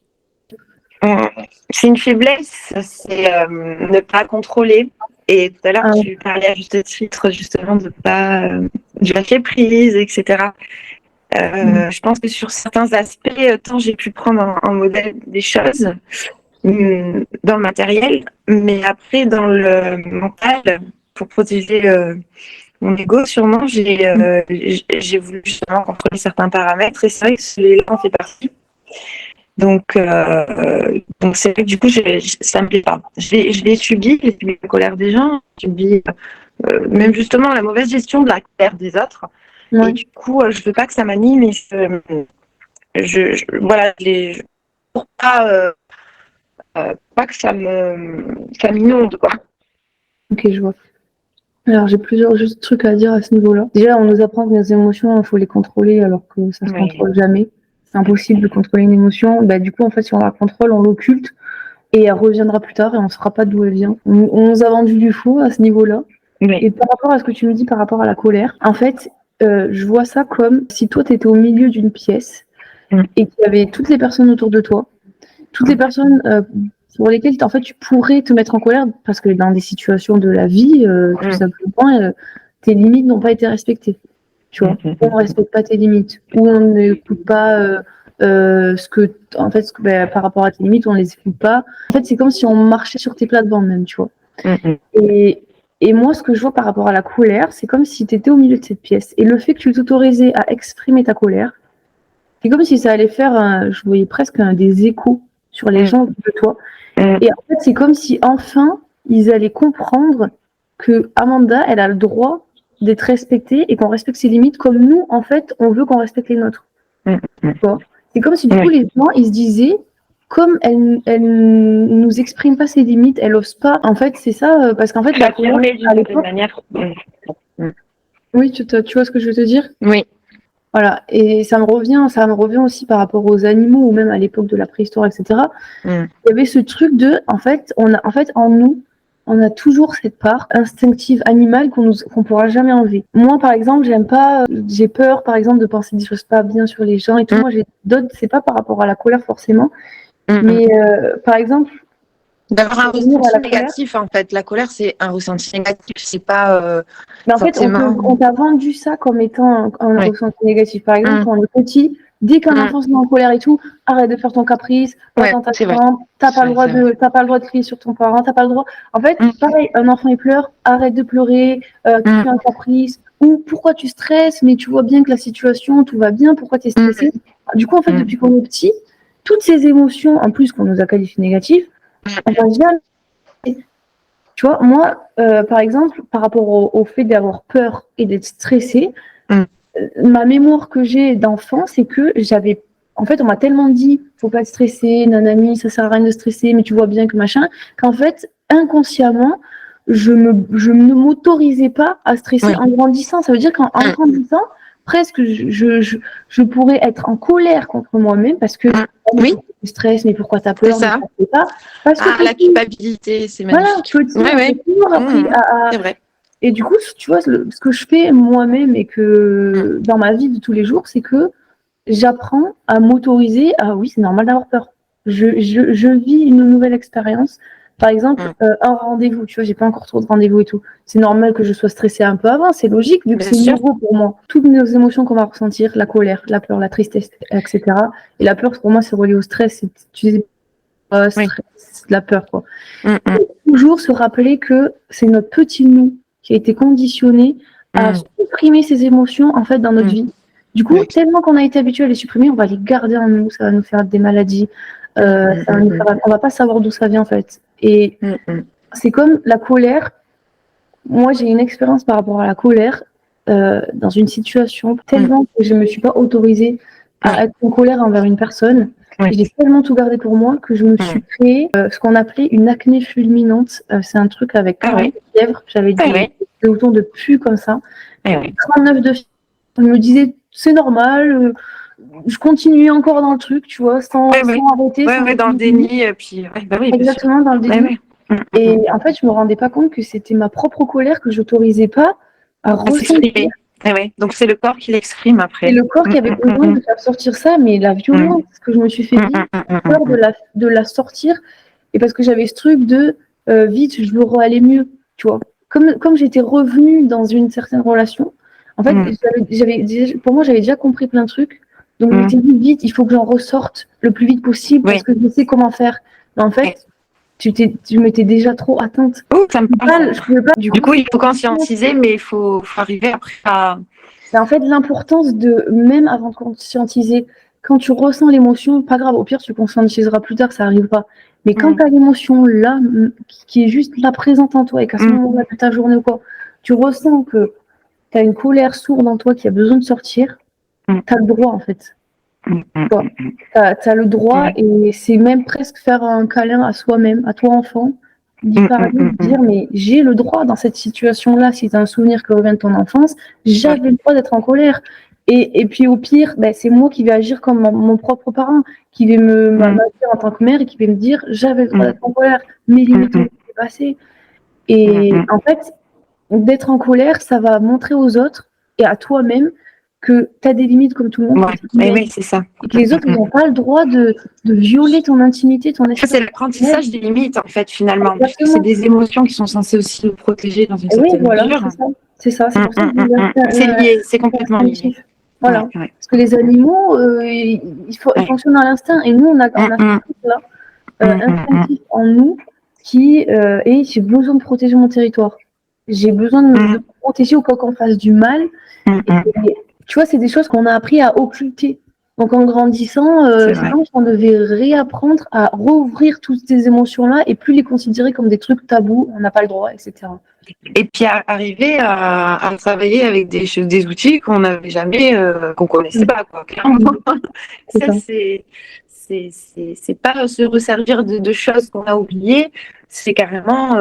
C'est une faiblesse, c'est ne pas contrôler. Et tout à l'heure, tu parlais à juste titre justement de pas du lâcher prise, etc. Je pense que sur certains aspects, tant j'ai pu prendre en modèle des choses dans le matériel, mais après dans le mental, pour protéger mon ego, sûrement, j'ai voulu justement contrôler certains paramètres, et c'est vrai que celui-là en fait partie. Donc c'est vrai que du coup, ça me plaît pas. Je l'ai subi la colère des gens, je subis même justement la mauvaise gestion de la colère des autres. Ouais. Et du coup, je veux pas que ça m'anime et pour pas que ça m'inonde, quoi. Ok, je vois. Alors, j'ai plusieurs trucs à dire à ce niveau-là. Déjà, on nous apprend que nos émotions, il faut les contrôler alors que ça se contrôle jamais. C'est impossible de contrôler une émotion. Bah, du coup, en fait, si on la contrôle, on l'occulte et elle reviendra plus tard et on ne saura pas d'où elle vient. On nous a vendu du faux à ce niveau-là. Oui. Et par rapport à ce que tu me dis par rapport à la colère, en fait, je vois ça comme si toi, tu étais au milieu d'une pièce et qu'il y avait toutes les personnes autour de toi. toutes les personnes pour lesquelles en fait tu pourrais te mettre en colère parce que dans des situations de la vie, tout simplement, tes limites n'ont pas été respectées. Tu vois, on ne respecte pas tes limites ou on n'écoute pas ce que, en fait, par rapport à tes limites, on les écoute pas. En fait, c'est comme si on marchait sur tes plates-bandes même, tu vois. Et moi, ce que je vois par rapport à la colère, c'est comme si tu étais au milieu de cette pièce. Et le fait que tu t'autorisais à exprimer ta colère, c'est comme si ça allait faire, je voyais presque des échos sur les gens autour de toi. Et en fait, c'est comme si enfin, ils allaient comprendre que Amanda, elle a le droit d'être respectée et qu'on respecte ses limites comme nous, en fait, on veut qu'on respecte les nôtres. C'est comme si du coup, les gens, ils se disaient, comme elle nous exprime pas ses limites, elle ose pas. En fait, c'est ça, parce qu'en fait, la colère, à l'époque... Oui, tu vois ce que je veux te dire? Oui. Voilà, et ça me revient aussi par rapport aux animaux ou même à l'époque de la préhistoire, etc. Il y avait ce truc de, en fait, en nous, on a toujours cette part instinctive animale qu'on pourra jamais enlever. Moi, par exemple, j'ai peur, par exemple, de penser des choses pas bien sur les gens et tout. Moi, j'ai d'autres, c'est pas par rapport à la colère forcément, mais par exemple, d'avoir un ressenti négatif, en fait. La colère, c'est un ressenti négatif, c'est pas en fait, on t'a vendu ça comme étant un ressenti négatif. Par exemple, quand on est petit, dès qu'un enfant se met en colère et tout, arrête de faire ton caprice, va dans ta chambre, t'as pas le droit de crier sur ton parent, t'as pas le droit. En fait, pareil, un enfant il pleure, arrête de pleurer, tu fais un caprice, ou pourquoi tu stresses, mais tu vois bien que la situation, tout va bien, pourquoi tu es stressé. Du coup, en fait, depuis qu'on est petit, toutes ces émotions, en plus qu'on nous a qualifiées négatives, on va jamais. Tu vois, moi, par exemple, par rapport au fait d'avoir peur et d'être stressée, ma mémoire que j'ai d'enfant, c'est que j'avais... En fait, on m'a tellement dit, faut pas être stressé, nanani, ça sert à rien de stresser, mais tu vois bien que machin, qu'en fait, inconsciemment, je ne m'autorisais pas à stresser en grandissant. Ça veut dire qu'en grandissant, presque, je pourrais être en colère contre moi-même parce que tu stresses, mais pourquoi t'as peur, ça. Mais pas. Parce que la culpabilité, c'est magnifique. Voilà, j'ai toujours appris à... C'est vrai. Et du coup, tu vois, ce que je fais moi-même et que dans ma vie de tous les jours, c'est que j'apprends à m'autoriser à, oui, c'est normal d'avoir peur. Je vis une nouvelle expérience. Par exemple, un rendez-vous, tu vois, j'ai pas encore trop de rendez-vous et tout. C'est normal que je sois stressée un peu avant, c'est logique, vu que c'est nouveau pour moi. Toutes nos émotions qu'on va ressentir, la colère, la peur, la tristesse, etc. Et la peur, pour moi, c'est relié au stress. Tu sais, stress, la peur, quoi. Toujours se rappeler que c'est notre petit nous qui a été conditionné à supprimer ces émotions, en fait, dans notre vie. Du coup, tellement qu'on a été habitué à les supprimer, on va les garder en nous, ça va nous faire des maladies, on va pas savoir d'où ça vient, en fait. Et c'est comme la colère. Moi, j'ai une expérience par rapport à la colère dans une situation tellement que je me suis pas autorisée à être en colère envers une personne. J'ai tellement tout gardé pour moi que je me suis créé ce qu'on appelait une acné fulminante. C'est un truc avec 40 fièvres. J'avais des boutons de pus comme ça. 39 de fièvre. Je me disais, c'est normal. Je continuais encore dans le truc, tu vois, sans arrêter. Dans le déni. Puis, exactement, dans le déni. Et en fait, je me rendais pas compte que c'était ma propre colère que j'autorisais pas à ressentir. Donc c'est le corps qui l'exprime après. C'est le corps qui avait besoin de faire sortir ça, mais la violence que je me suis fait vivre, peur de la sortir, et parce que j'avais ce truc de vite, je veux aller mieux, tu vois. Comme j'étais revenue dans une certaine relation, en fait, pour moi, j'avais déjà compris plein de trucs. Donc, je m'étais dit, vite, il faut que j'en ressorte le plus vite possible parce que je sais comment faire. Mais en fait, tu m'étais déjà trop atteinte. Ça me parle. Je pouvais pas. Du coup, il faut conscientiser, mais il faut arriver après à... C'est en fait l'importance de, même avant de conscientiser, quand tu ressens l'émotion, pas grave, au pire, tu conscientiseras plus tard, ça arrive pas. Mais quand tu as l'émotion là, qui est juste là présente en toi, et qu'à ce moment-là de ta journée ou quoi, tu ressens que tu as une colère sourde en toi qui a besoin de sortir, tu as le droit en fait. Tu as le droit, et c'est même presque faire un câlin à soi-même, à toi enfant, d'y parler, de dire mais j'ai le droit dans cette situation-là, si tu as un souvenir qui revient de ton enfance, j'avais le droit d'être en colère. Et puis au pire, c'est moi qui vais agir comme mon propre parent, qui vais m'agir en tant que mère et qui va me dire j'avais le droit d'être en colère, mes limites ont été passées. Et en fait, d'être en colère, ça va montrer aux autres et à toi-même que tu as des limites comme tout le monde. Ouais, oui, c'est ça. Et que les autres n'ont pas le droit de violer ton intimité, ton espace. C'est l'apprentissage des limites, en fait, finalement. Parce que c'est des émotions qui sont censées aussi nous protéger dans une certaine mesure. C'est ça. C'est pour ça que c'est lié, c'est complètement lié. Voilà. Ouais. Parce que les animaux, ils fonctionnent à l'instinct. Et nous, on a ce truc-là, instinctif en nous, qui est j'ai besoin de protéger mon territoire. J'ai besoin de me protéger au cas qu'on fasse du mal. Et, tu vois, c'est des choses qu'on a appris à occulter. Donc en grandissant, c'est comme si on devait réapprendre à rouvrir toutes ces émotions-là et plus les considérer comme des trucs tabous, on n'a pas le droit, etc. Et puis arriver à travailler avec des outils qu'on n'avait jamais, qu'on connaissait pas, quoi. Clairement. Ça, c'est pas se resservir de choses qu'on a oubliées, c'est carrément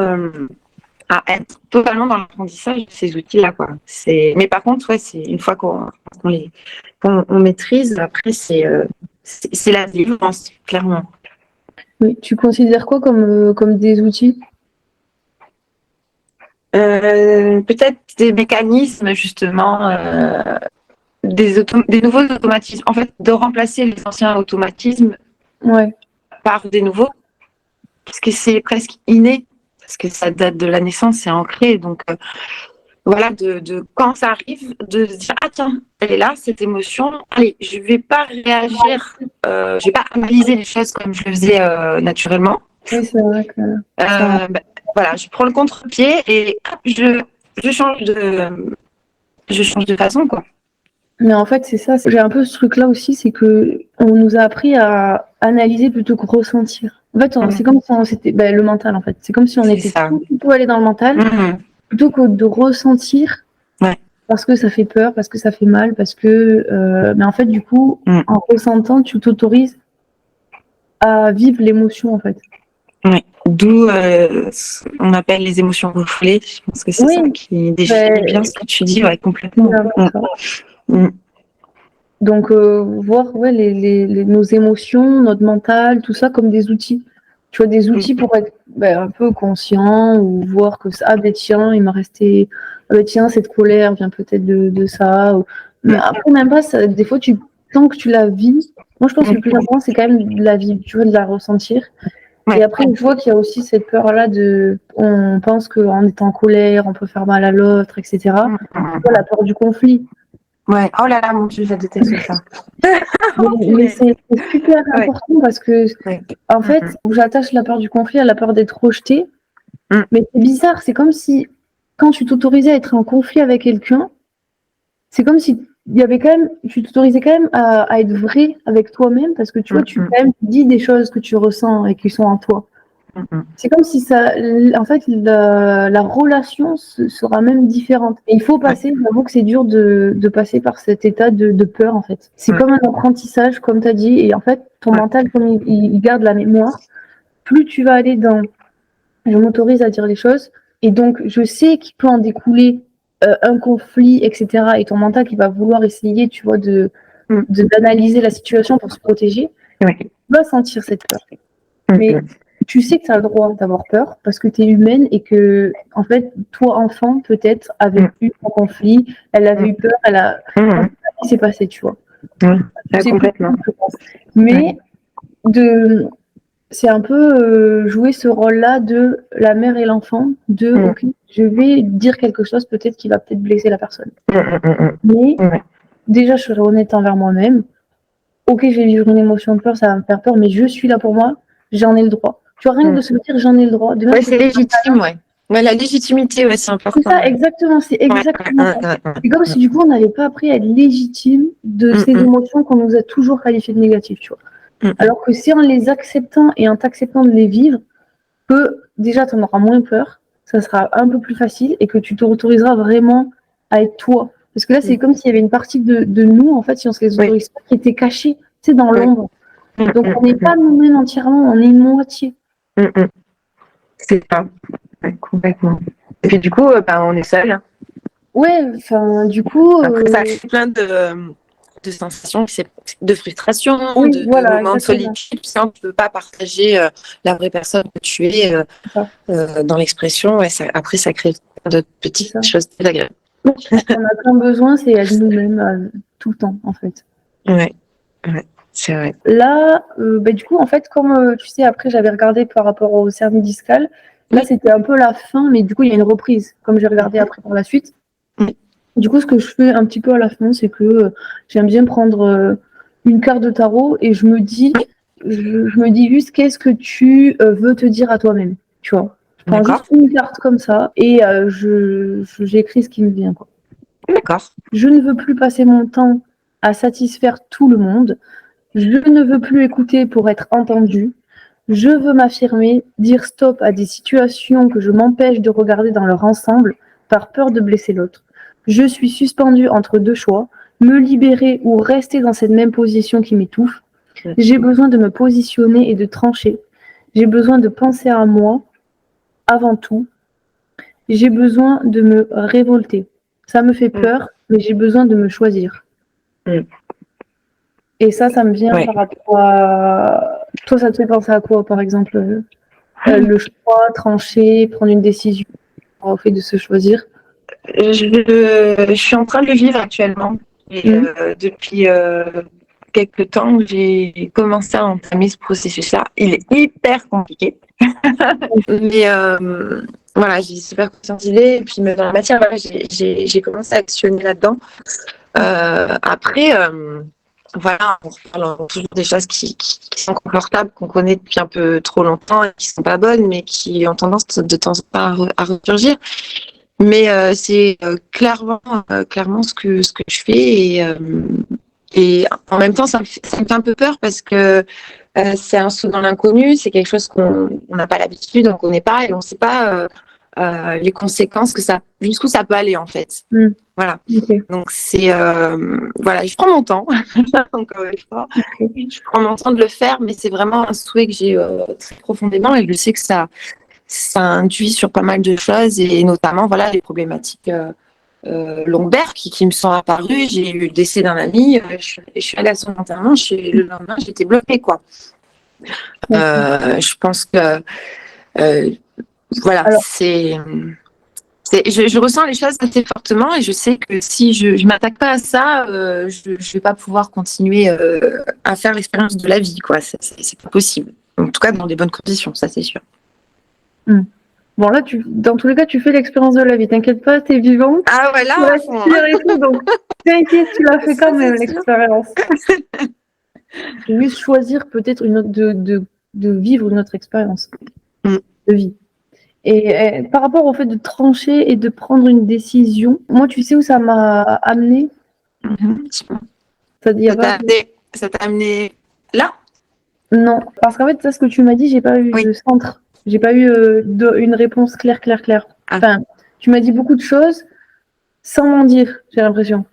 à être totalement dans l'apprentissage de ces outils-là, quoi. Mais par contre, ouais, c'est une fois qu'on maîtrise, après c'est la vivance, clairement. Oui, tu considères quoi comme des outils? Peut-être des mécanismes, justement, des nouveaux automatismes. En fait, de remplacer les anciens automatismes par des nouveaux, parce que c'est presque inné, parce que ça date de la naissance, c'est ancré. Donc, voilà, de quand ça arrive, de se dire, ah tiens, elle est là, cette émotion, allez, je vais pas réagir, je vais pas analyser les choses comme je le faisais naturellement. Oui, c'est vrai que... voilà, je prends le contre-pied et hop, je change de façon, quoi. Mais en fait, c'est ça. J'ai un peu ce truc-là aussi, c'est que on nous a appris à analyser plutôt que ressentir. En fait, c'est comme si c'était le mental, en fait. C'est comme si on était plutôt allé dans le mental, plutôt que de ressentir, parce que ça fait peur, parce que ça fait mal, parce que... mais en fait, du coup, en ressentant, tu t'autorises à vivre l'émotion, en fait. Ouais. D'où on appelle les émotions refoulées. Je pense que c'est ça qui définit bien ce que tu dis, complètement. Donc, voir nos émotions, notre mental, tout ça comme des outils. Tu vois, des outils pour être un peu conscient ou voir que ça, tiens, il m'a resté, tiens, cette colère vient peut-être de ça. Mais après, même pas, ça, des fois, tant que tu la vis, moi, je pense que le plus important, c'est quand même de la vivre, tu vois, de la ressentir. Et après, je vois qu'il y a aussi cette peur-là on pense qu'en étant en colère, on peut faire mal à l'autre, etc. Tu vois, la peur du conflit. Ouais, oh là là, mon Dieu, je déteste ça. mais c'est super important parce que, en fait, j'attache la peur du conflit à la peur d'être rejeté. Mais c'est bizarre, c'est comme si, quand tu t'autorisais à être en conflit avec quelqu'un, c'est comme si il y avait quand même, tu t'autorisais quand même à être vrai avec toi-même parce que tu vois, tu quand même dis des choses que tu ressens et qui sont en toi. C'est comme si ça, en fait, la relation sera même différente. Et il faut passer, j'avoue que c'est dur de passer par cet état de peur, en fait. C'est comme un apprentissage, comme tu as dit, et en fait, ton mental, comme il garde la mémoire, plus tu vas aller dans je m'autorise à dire les choses, et donc je sais qu'il peut en découler un conflit, etc., et ton mental qui va vouloir essayer, tu vois, d'analyser la situation pour se protéger, tu vas sentir cette peur. Mais tu sais que tu as le droit d'avoir peur parce que tu es humaine et que, en fait, toi, enfant, peut-être, avait eu un conflit, elle avait eu peur, qu'est-ce qui s'est passé, tu vois. C'est complètement. Mais c'est un peu jouer ce rôle-là de la mère et l'enfant, ok, je vais dire quelque chose peut-être qui va peut-être blesser la personne. Mais déjà, je serai honnête envers moi-même. Ok, je vais vivre une émotion de peur, ça va me faire peur, mais je suis là pour moi, j'en ai le droit. Tu vois, rien que de se dire j'en ai le droit. Ouais, c'est légitime, la légitimité, c'est important. C'est ça, exactement, c'est exactement ça. C'est comme si du coup, on n'avait pas appris à être légitime de ces émotions qu'on nous a toujours qualifiées de négatives, tu vois. Alors que c'est en les acceptant et en t'acceptant de les vivre que déjà, tu en auras moins peur, ça sera un peu plus facile et que tu te autoriseras vraiment à être toi. Parce que là, c'est comme s'il y avait une partie de nous, en fait, si on se les autorise pas, qui était cachée, tu sais, dans l'ombre. Donc, on n'est pas nous-mêmes entièrement, on est une moitié. C'est ça, complètement. Et puis, du coup, on est seul. Hein. Ouais, enfin, du coup... Après, ça crée plein de sensations, de frustration, de moments de solitude. On ne peut pas partager la vraie personne que tu es dans l'expression. Après, ça crée plein de petites choses désagréables. On a plein besoin, c'est être nous-mêmes tout le temps, en fait. Ouais, c'est vrai. Là, du coup, en fait, comme tu sais, après, j'avais regardé par rapport au hernie discale. Là, c'était un peu la fin, mais du coup, il y a une reprise, comme j'ai regardé après par la suite. Du coup, ce que je fais un petit peu à la fin, c'est que j'aime bien prendre une carte de tarot et je me dis juste qu'est-ce que tu veux te dire à toi-même, tu vois. Je prends juste une carte comme ça et j'écris ce qui me vient, quoi. D'accord. Je ne veux plus passer mon temps à satisfaire tout le monde. Je ne veux plus écouter pour être entendu. Je veux m'affirmer, dire stop à des situations que je m'empêche de regarder dans leur ensemble par peur de blesser l'autre. Je suis suspendue entre deux choix, me libérer ou rester dans cette même position qui m'étouffe. J'ai besoin de me positionner et de trancher. J'ai besoin de penser à moi avant tout. J'ai besoin de me révolter. Ça me fait peur, mais j'ai besoin de me choisir. Et ça me vient par rapport à... Toi, ça te fait penser à quoi, par exemple le choix, trancher, prendre une décision au fait de se choisir? Je suis en train de le vivre actuellement. Et, depuis quelques temps, j'ai commencé à entamer ce processus-là. Il est hyper compliqué. Mais voilà, j'ai super conscience d'idée. Et puis, dans la matière, voilà, j'ai commencé à actionner là-dedans. Après, voilà, on reparle toujours des choses qui sont confortables, qu'on connaît depuis un peu trop longtemps et qui sont pas bonnes, mais qui ont tendance de temps en temps à ressurgir. Mais c'est clairement ce que je fais et en même temps ça me fait un peu peur parce que c'est un saut dans l'inconnu, c'est quelque chose qu'on n'a pas l'habitude, on connaît pas et on sait pas les conséquences que ça, jusqu'où ça peut aller en fait. Voilà. Okay. Donc c'est voilà, je prends mon temps. Encore une fois, je prends mon temps de le faire, mais c'est vraiment un souhait que j'ai très profondément et je sais que ça induit sur pas mal de choses et notamment voilà les problématiques lombaires qui me sont apparues. J'ai eu le décès d'un ami, je suis allée à son enterrement, le lendemain j'étais bloquée quoi. Je pense que voilà. Alors, je ressens les choses assez fortement et je sais que si je m'attaque pas à ça, je vais pas pouvoir continuer à faire l'expérience de la vie quoi. C'est pas possible. En tout cas dans des bonnes conditions, ça c'est sûr. Bon, là, dans tous les cas, tu fais l'expérience de la vie. T'inquiète pas, t'es vivante. Ah, voilà. Et tout, donc, t'inquiète, tu l'as fait quand même, l'expérience. C'est juste choisir peut-être de vivre une autre expérience de vie. Et par rapport au fait de trancher et de prendre une décision, moi, tu sais où ça m'a amené? Ça t'a amené là? Non, parce qu'en fait, ça, ce que tu m'as dit, j'ai pas eu de centre. J'ai pas eu une réponse claire. Enfin, tu m'as dit beaucoup de choses sans m'en dire, j'ai l'impression.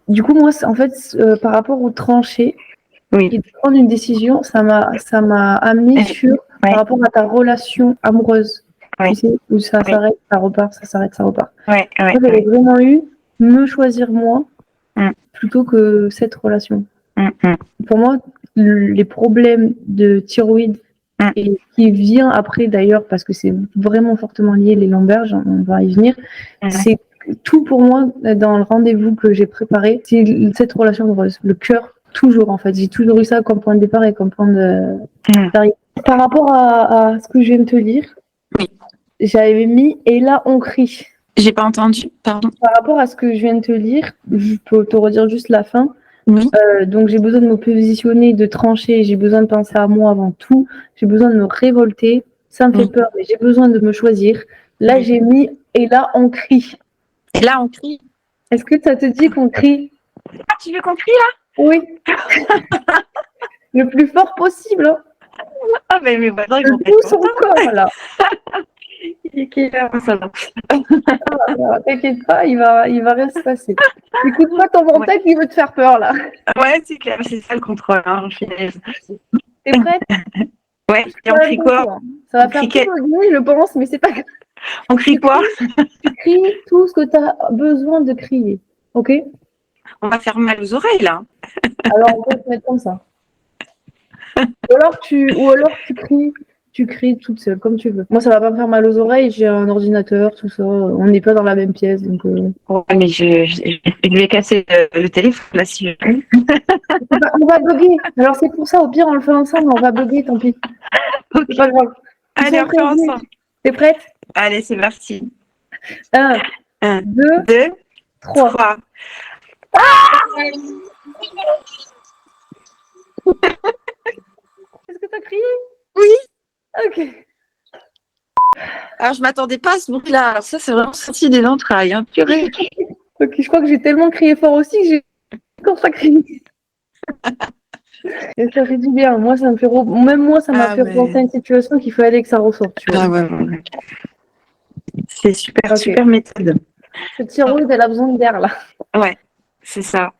Du coup, moi, en fait, par rapport au tranché et de prendre une décision, ça m'a amené sur par rapport à ta relation amoureuse. Tu sais, où ça s'arrête, ça repart, ça s'arrête, ça repart. J'avais vraiment eu me choisir moi plutôt que cette relation. Pour moi, les problèmes de thyroïde et qui vient après d'ailleurs parce que c'est vraiment fortement lié les lombaires, on va y venir. C'est tout pour moi dans le rendez-vous que j'ai préparé, c'est cette relation amoureuse, le cœur toujours en fait. J'ai toujours eu ça comme point de départ et comme point d'arrivée. Par rapport à ce que je viens de te lire, j'avais mis et là on crie. J'ai pas entendu, pardon. Par rapport à ce que je viens de te lire, je peux te redire juste la fin. Donc j'ai besoin de me positionner, de trancher, j'ai besoin de penser à moi avant tout, j'ai besoin de me révolter, ça me fait peur, mais j'ai besoin de me choisir. Là j'ai mis et là on crie. Et là on crie. Est-ce que ça te dit qu'on crie? Ah, tu veux qu'on crie là? Oui. Le plus fort possible. Hein. Ah mais mes voisins ils vont être son corps là. Il est quelle heure ça va? T'inquiète pas, il va rien se passer. Écoute pas ton mental qui veut te faire peur là. Ouais, c'est clair, c'est ça le contrôle. Hein, T'es prête? Ouais, et on crie quoi? Ça va faire tout le bruit, je pense, mais c'est pas grave. On crie quoi? Tu cries tout ce que tu as besoin de crier, ok? On va faire mal aux oreilles là. Alors on peut se mettre comme ça. Ou alors tu cries tu crées toute seule, comme tu veux. Moi, ça va pas me faire mal aux oreilles, j'ai un ordinateur, tout ça. On n'est pas dans la même pièce, donc... Ouais, mais je vais casser le téléphone, là, si je... On va bugger. Alors, c'est pour ça, au pire, on le fait ensemble, on va bugger, tant pis. Okay. C'est pas grave. Allez, on fait ensemble. T'es prête? Allez, c'est parti. 1, 2, 3. Ah Est-ce que t'as crié? Oui. Ok. Alors, je m'attendais pas à ce bruit-là. Alors ça, c'est vraiment sorti des entrailles. Hein. Purée. Ok, je crois que j'ai tellement crié fort aussi que j'ai encore pas crié. Et ça fait du bien. Moi, ça me fait même moi, ça m'a fait repenser à une situation qu'il fallait que ça ressorte. Tu vois. Ah ouais. C'est super, super méthode. Cette thyroïde, elle a besoin d'air là. Ouais, c'est ça.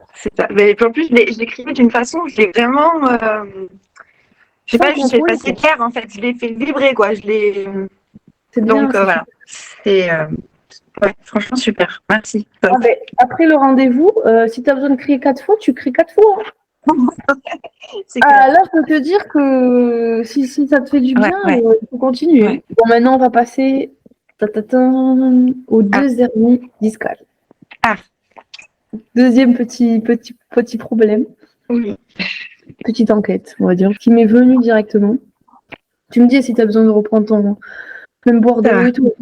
Mais en plus, je l'ai écrit d'une façon, je l'ai vraiment. Je sais pas, je l'ai passé clair en fait. Je l'ai fait vibrer quoi. C'est bien. Donc voilà. C'est ouais, franchement super. Merci. Ah, ben, après le rendez-vous, si tu as besoin de crier 4 fois, tu cries 4 fois. Hein. Là, je peux te dire que si ça te fait du bien, il faut continuer. Ouais. Bon, maintenant, on va passer aux 2 hernies discales. Deuxième petit problème. Oui. Petite enquête, on va dire, qui m'est venue directement. Tu me dis si tu as besoin de reprendre ton même boire de l'eau et tout.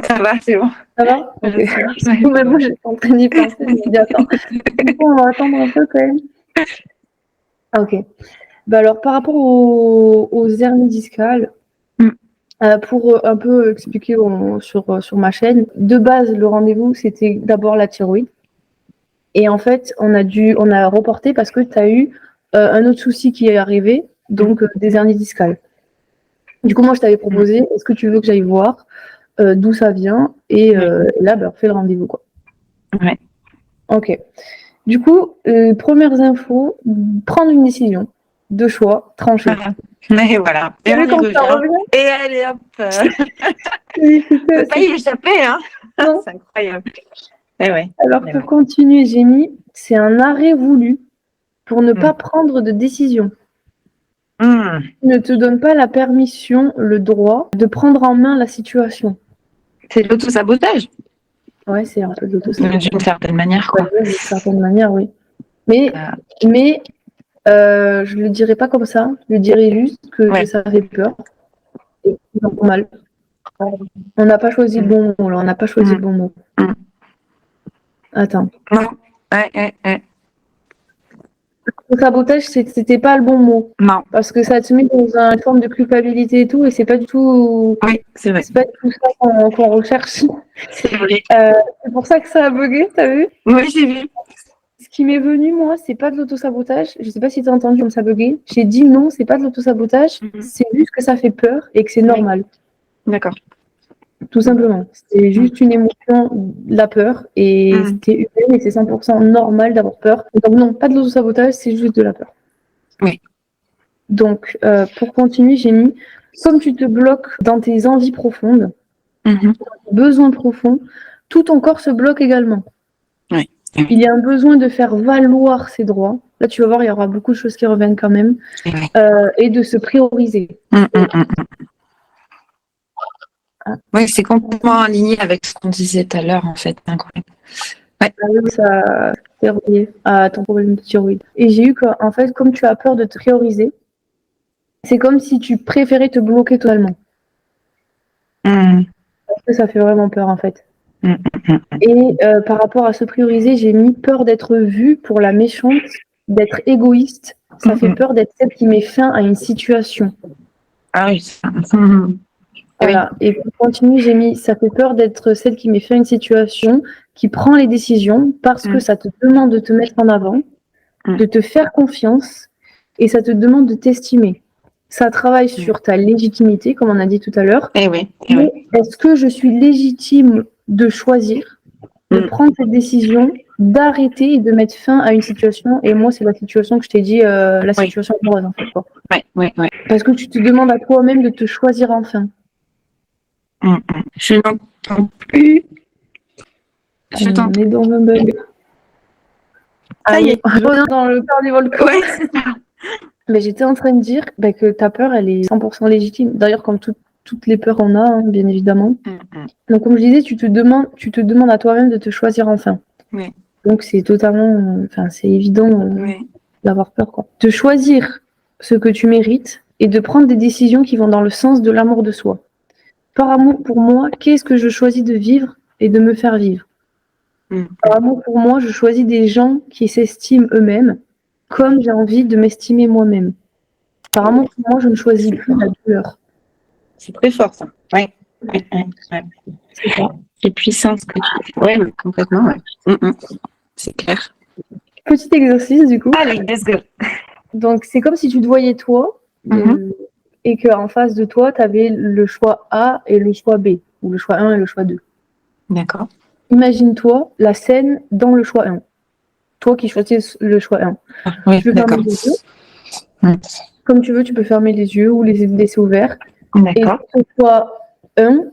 Ça va, c'est bon. Ça va? Ok. Même moi, j'étais en train d'y penser. Je me dis, attends, on va attendre un peu quand même. Ok. Bah alors, par rapport aux hernies discales, pour un peu expliquer sur ma chaîne, de base, le rendez-vous, c'était d'abord la thyroïde. Et en fait, on a reporté parce que tu as eu un autre souci qui est arrivé, donc des hernies discales. Du coup, moi, je t'avais proposé, est-ce que tu veux que j'aille voir d'où ça vient? Et là, on fait le rendez-vous, quoi. Ouais. Ok. Du coup, premières infos, prendre une décision de choix, trancher. Mais voilà. Et on y revient. Et allez, hop. On peut pas y échapper, hein. C'est incroyable. Et ouais. Alors, pour continuer, j'ai mis, c'est un arrêt voulu pour ne pas prendre de décision. Ne te donne pas la permission, le droit de prendre en main la situation. C'est de l'auto-sabotage. Ouais, c'est un peu de l'auto-sabotage. D'une certaine manière, quoi. Ouais, d'une certaine manière, oui. Mais je le dirais pas comme ça. Je dirais juste que ça fait peur. C'est normal. On n'a pas choisi le bon mot, là. On n'a pas choisi le bon mot. Attends. Non. Le sabotage, c'était pas le bon mot. Non. Parce que ça te met dans une forme de culpabilité et tout, et c'est pas du tout. Oui, c'est vrai. C'est pas du tout ça qu'on recherche. C'est vrai. C'est pour ça que ça a bugué, t'as vu? Oui, j'ai vu. Ce qui m'est venu, moi, c'est pas de l'autosabotage. Je sais pas si tu as entendu comme ça bugué. J'ai dit non, c'est pas de l'autosabotage. C'est juste que ça fait peur et que c'est normal. D'accord. Tout simplement. C'est juste une émotion, la peur, et c'était humain et c'est 100% normal d'avoir peur. Donc non, pas de l'autosabotage, c'est juste de la peur. Oui. Donc, pour continuer, j'ai mis, comme tu te bloques dans tes envies profondes, besoins profonds, tout ton corps se bloque également. Oui. Il y a un besoin de faire valoir ses droits. Là, tu vas voir, il y aura beaucoup de choses qui reviennent quand même. Et de se prioriser. Oui, c'est complètement aligné avec ce qu'on disait tout à l'heure, en fait. Incroyable. Ouais. Ça c'est relié à ton problème de thyroïde. Et j'ai eu qu'en fait, comme tu as peur de te prioriser, c'est comme si tu préférais te bloquer totalement. Parce que ça fait vraiment peur, en fait. Et par rapport à se prioriser, j'ai mis peur d'être vue pour la méchante, d'être égoïste. Ça fait peur d'être celle qui met fin à une situation. Ah oui. Voilà. Et pour continuer, j'ai mis ça fait peur d'être celle qui met fin à une situation, qui prend les décisions parce que ça te demande de te mettre en avant, de te faire confiance et ça te demande de t'estimer. Ça travaille sur ta légitimité, comme on a dit tout à l'heure. Est-ce que je suis légitime de choisir, de prendre cette décision, d'arrêter et de mettre fin à une situation? Et moi, c'est la situation que je t'ai dit, la situation amoureuse, en fait. Quoi. Parce que tu te demandes à toi-même de te choisir enfin. Je n'entends plus. On est dans un bug. Ça y est. On est dans le cœur du volcan. Ouais, c'est ça. Mais j'étais en train de dire que ta peur, elle est 100% légitime. D'ailleurs, comme toutes les peurs qu'on a, hein, bien évidemment. Donc, comme je disais, tu te demandes à toi-même de te choisir enfin. Oui. Donc, c'est totalement, c'est évident d'avoir peur, quoi. De choisir ce que tu mérites et de prendre des décisions qui vont dans le sens de l'amour de soi. Par amour pour moi, qu'est-ce que je choisis de vivre et de me faire vivre? Par amour pour moi, je choisis des gens qui s'estiment eux-mêmes comme j'ai envie de m'estimer moi-même. Par amour pour moi, je ne choisis plus la douleur. C'est très fort, ça. Oui. C'est ça. C'est puissant ce que tu dis. Oui, complètement. C'est clair. Petit exercice, du coup. Allez, let's go. Donc, c'est comme si tu te voyais toi et qu'en face de toi, tu avais le choix A et le choix B, ou le choix 1 et le choix 2. D'accord. Imagine-toi la scène dans le choix 1. Toi qui choisis le choix 1. Oui, tu peux fermer les yeux. Comme tu veux, tu peux fermer les yeux ou les laisser ouverts. D'accord. Et ce choix 1,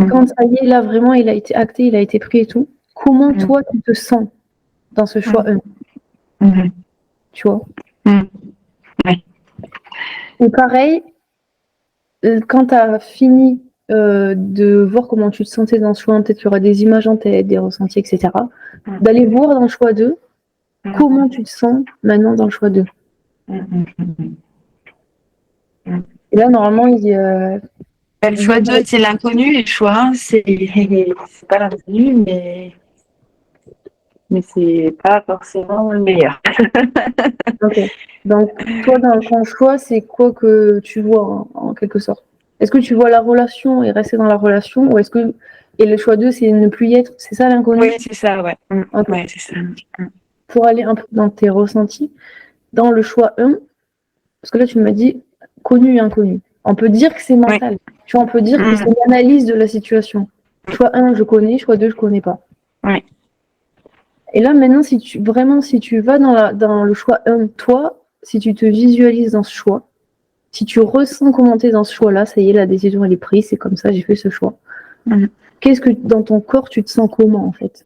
quand ça y est, là, vraiment, il a été acté, il a été pris et tout, comment toi, tu te sens dans ce choix 1 Tu vois Oui. Et pareil, quand tu as fini de voir comment tu te sentais dans ce choix 1, peut-être qu'il y aura des images en tête, des ressentis, etc., d'aller voir dans le choix 2, comment tu te sens maintenant dans le choix 2. Et là, normalement, il y a... Le choix 2, c'est l'inconnu, et le choix 1, c'est pas l'inconnu, mais c'est pas forcément le meilleur. Ok. Donc, toi, dans ton choix, c'est quoi que tu vois en quelque sorte? Est-ce que tu vois la relation et rester dans la relation, ou est-ce que... Et le choix 2, c'est ne plus y être? C'est ça l'inconnu? Oui, c'est ça, ouais. Okay. Ouais, c'est ça. Pour aller un peu dans tes ressentis, dans le choix 1, parce que là, tu m'as dit connu et inconnu. On peut dire que c'est mental. Tu vois, on peut dire que c'est l'analyse de la situation. Choix 1, je connais. Choix 2, je connais pas. Ouais. Et là, maintenant, si tu vas dans le choix 1, toi, si tu te visualises dans ce choix, si tu ressens comment tu es dans ce choix-là, ça y est, la décision, elle est prise, c'est comme ça, j'ai fait ce choix. Qu'est-ce que dans ton corps, tu te sens comment, en fait?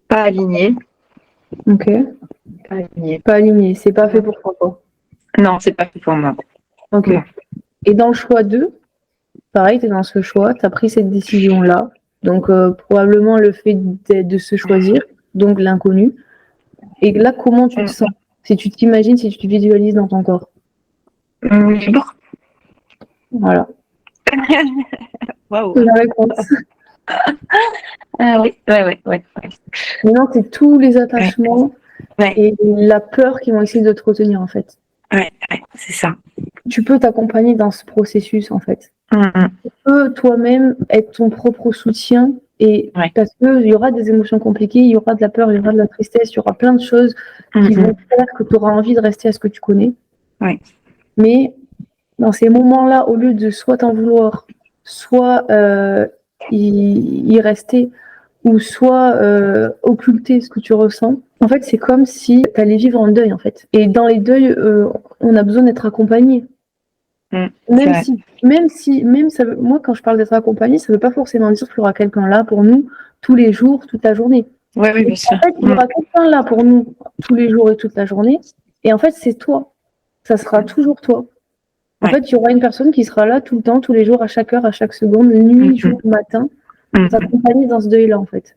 Pas aligné. Ok. Pas aligné. C'est pas fait pour toi, quoi. Non, c'est pas fait pour moi. Ok. Non. Et dans le choix 2, pareil, tu es dans ce choix, tu as pris cette décision-là. Donc, probablement le fait de se choisir, donc l'inconnu. Et là, comment tu te sens? Si tu t'imagines, si tu te visualises dans ton corps. Libre. Voilà. Waouh. La réponse. Oui. Maintenant, c'est tous les attachements et la peur qui vont essayer de te retenir, en fait. Ouais, c'est ça. Tu peux t'accompagner dans ce processus, en fait. Tu peux toi-même être ton propre soutien parce qu'il y aura des émotions compliquées, il y aura de la peur, il y aura de la tristesse, il y aura plein de choses qui vont faire que tu auras envie de rester à ce que tu connais. Mais dans ces moments-là, au lieu de soit t'en vouloir, soit y rester, ou soit occulter ce que tu ressens, en fait, c'est comme si tu allais vivre en deuil, en fait. Et dans les deuils, on a besoin d'être accompagné. Moi, quand je parle d'être accompagné, ça ne veut pas forcément dire qu'il y aura quelqu'un là pour nous tous les jours, toute la journée. Oui, bien sûr. En fait, il y aura quelqu'un là pour nous tous les jours et toute la journée. Et en fait, c'est toi. Ça sera toujours toi. En fait, il y aura une personne qui sera là tout le temps, tous les jours, à chaque heure, à chaque seconde, nuit, jour, matin, pour t'accompagner dans ce deuil-là, en fait.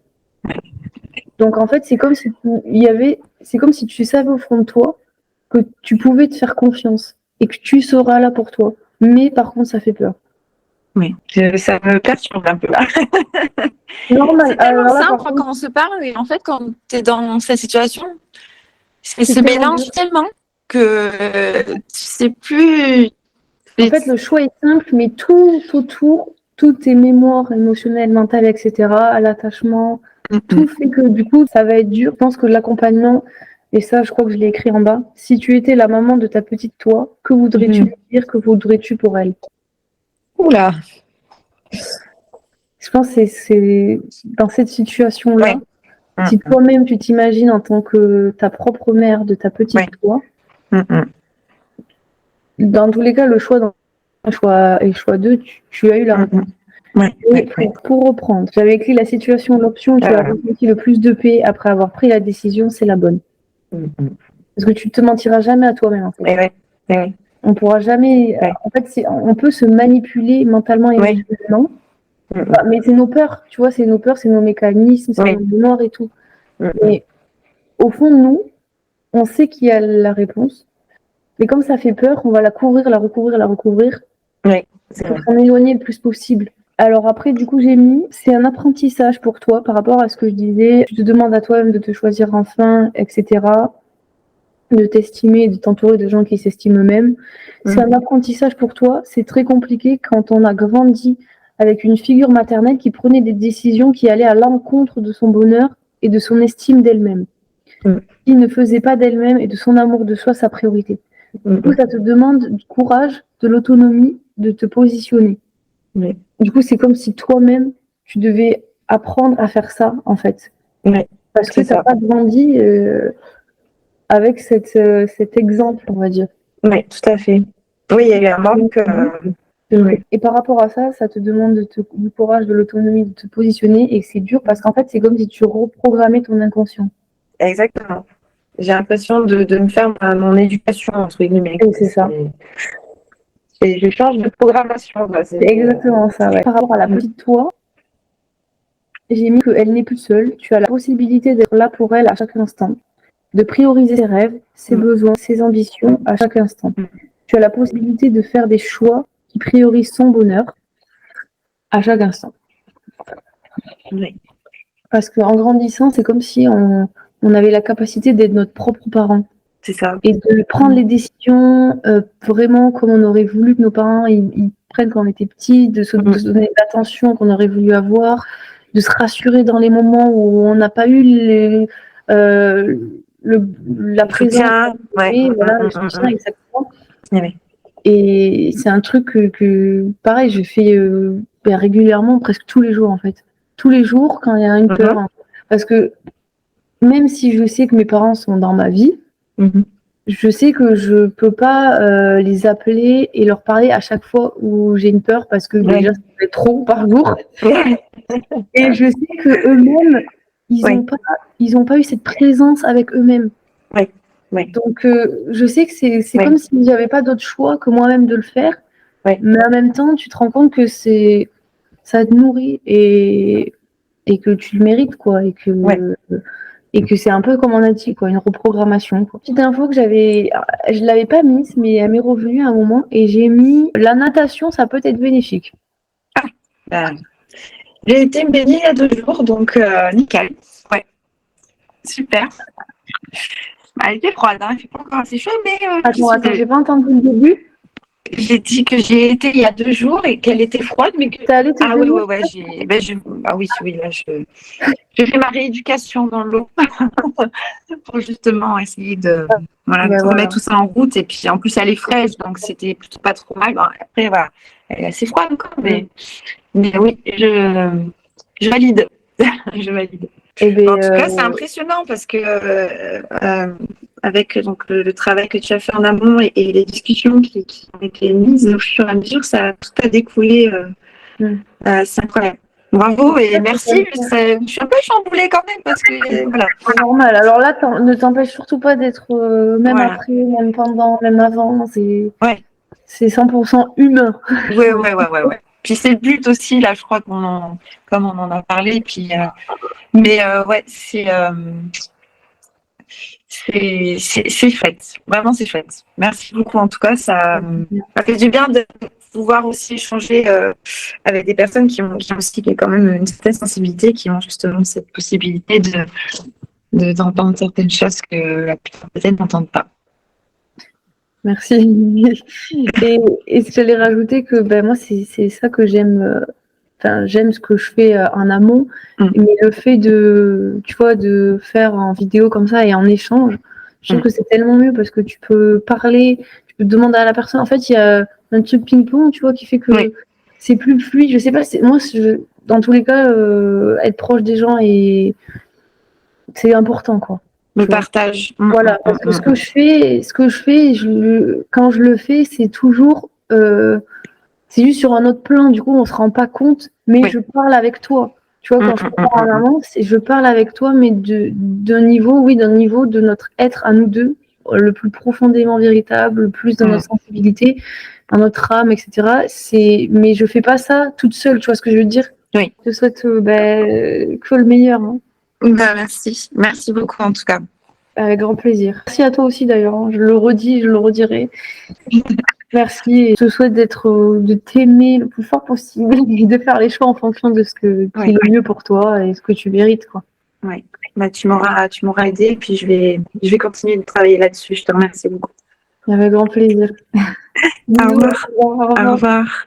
Donc, en fait, c'est comme si tu savais au fond de toi que tu pouvais te faire confiance et que tu seras là pour toi. Mais par contre, ça fait peur. Oui, ça me perturbe un peu. Normal. C'est tellement simple quand on se parle, et en fait, quand tu es dans cette situation, ça se mélange tellement que tu sais plus. En fait, le choix est simple, mais tout autour, toutes tes mémoires émotionnelles, mentales, etc., à l'attachement, tout fait que du coup, ça va être dur. Je pense que l'accompagnement, et ça, je crois que je l'ai écrit en bas, si tu étais la maman de ta petite toi, que voudrais-tu lui dire, que voudrais-tu pour elle? Oula. Je pense que c'est dans cette situation-là, si toi-même tu t'imagines en tant que ta propre mère de ta petite toi, dans tous les cas, le choix et choix 2, tu as eu la réponse. Pour reprendre, j'avais écrit la situation, l'option où tu as ressenti le plus de paix après avoir pris la décision, c'est la bonne. Parce que tu te mentiras jamais à toi-même, en fait. Ouais. On pourra jamais. En fait, on peut se manipuler mentalement et émotionnellement. Mais c'est nos peurs, tu vois, c'est nos peurs, c'est nos mécanismes, c'est nos mémoires et tout. Mais au fond de nous, on sait qu'il y a la réponse. Mais comme ça fait peur, on va la couvrir, la recouvrir. Pour s'en éloigner le plus possible. Alors après, du coup, c'est un apprentissage pour toi par rapport à ce que je disais. Tu te demandes à toi-même de te choisir enfin, etc. De t'estimer, de t'entourer de gens qui s'estiment eux-mêmes. C'est un apprentissage pour toi. C'est très compliqué quand on a grandi avec une figure maternelle qui prenait des décisions qui allaient à l'encontre de son bonheur et de son estime d'elle-même. Qui ne faisait pas d'elle-même et de son amour de soi sa priorité. Du coup, ça te demande du courage, de l'autonomie, de te positionner. Du coup, c'est comme si toi-même, tu devais apprendre à faire ça, en fait. Parce que tu n'as pas grandi avec cet exemple, on va dire. Oui, tout à fait. Oui, il y a eu un manque. Et par rapport à ça, ça te demande du courage, de l'autonomie, de te positionner, et c'est dur parce qu'en fait, c'est comme si tu reprogrammais ton inconscient. Exactement. J'ai l'impression de me faire mon éducation, entre guillemets. Et c'est ça. Et je change de programmation. C'est exactement ça, ouais. Par rapport à la petite toi, j'ai mis qu'elle n'est plus seule. Tu as la possibilité d'être là pour elle à chaque instant, de prioriser ses rêves, ses besoins, ses ambitions à chaque instant. Tu as la possibilité de faire des choix qui priorisent son bonheur à chaque instant. Parce qu'en grandissant, c'est comme si on avait la capacité d'être notre propre parent. C'est ça. Et de prendre les décisions vraiment comme on aurait voulu que nos parents ils prennent quand on était petit, de se donner l'attention qu'on aurait voulu avoir, de se rassurer dans les moments où on n'a pas eu la présence. Le soutien, exactement. Et c'est un truc que pareil, je fais régulièrement, presque tous les jours en fait. Tous les jours quand il y a une peur. Hein. Parce que même si je sais que mes parents sont dans ma vie, je sais que je peux pas les appeler et leur parler à chaque fois où j'ai une peur parce que déjà ça fait trop par jour. Et je sais que eux-mêmes, ils ont pas eu cette présence avec eux-mêmes. Donc je sais que c'est comme si j'avais pas d'autre choix que moi-même de le faire. Mais en même temps, tu te rends compte que ça te nourrit et que tu le mérites quoi et que c'est un peu comme on a dit, quoi, une reprogrammation. Quoi. Petite info que je l'avais pas mise, mais elle m'est revenue à un moment et j'ai mis la natation, ça peut être bénéfique. J'ai été me baigner il y a 2 jours, donc nickel. Ouais, super. Elle était froide, hein, il fait pas encore assez chaud, mais. Attends, j'ai pas entendu le début. J'ai dit que j'ai été il y a 2 jours et qu'elle était froide, mais que. T'es allée Ah oui, oui, là, je fais ma rééducation dans l'eau pour justement essayer de remettre tout ça en route. Et puis en plus, elle est fraîche, donc c'était plutôt pas trop mal. Bon, après, voilà, elle est assez froide encore, mais oui, je valide. Je valide. En tout cas, c'est impressionnant parce que avec donc, le travail que tu as fait en amont et les discussions qui ont été mises au fur et à mesure, tout a découlé. C'est incroyable. Bravo et merci. Je suis un peu chamboulée quand même parce que voilà. C'est normal. Alors là, ne t'empêche surtout pas d'être même après, même pendant, même avant. C'est 100% humain. Ouais. Puis c'est le but aussi, là, je crois comme on en a parlé. Puis, mais c'est chouette. Vraiment, c'est chouette. Merci beaucoup. En tout cas, ça fait du bien de pouvoir aussi échanger avec des personnes qui ont aussi quand même une certaine sensibilité, qui ont justement cette possibilité d'entendre certaines choses que la plupart peut-être n'entendent pas. Merci. Et j'allais rajouter que moi, c'est ça que j'aime. J'aime ce que je fais en amont, mais le fait de faire en vidéo comme ça et en échange, je trouve que c'est tellement mieux parce que tu peux parler, tu peux demander à la personne. En fait, il y a un truc ping-pong, tu vois, qui fait que c'est plus fluide. Je sais pas, moi, dans tous les cas, être proche des gens c'est important, quoi. Le partage. Voilà, parce que ce que je fais, quand je le fais, c'est toujours, c'est juste sur un autre plan. Du coup, on se rend pas compte, mais je parle avec toi. Tu vois, quand je parle en amont, je parle avec toi, mais d'un niveau de notre être à nous deux, le plus profondément véritable, le plus dans notre sensibilité, dans notre âme, etc. Mais je fais pas ça toute seule, tu vois ce que je veux dire? Oui. Je te souhaite que le meilleur. Hein. Merci. Merci beaucoup en tout cas. Avec grand plaisir. Merci à toi aussi d'ailleurs. Hein. Je le redis, je le redirai. Merci. Et je te souhaite de t'aimer le plus fort possible et de faire les choix en fonction de ce qui est le mieux pour toi et ce que tu mérites, quoi. Oui. Bah, tu m'auras aidé et puis je vais continuer de travailler là-dessus. Je te remercie beaucoup. Avec grand plaisir. Au revoir. Au revoir.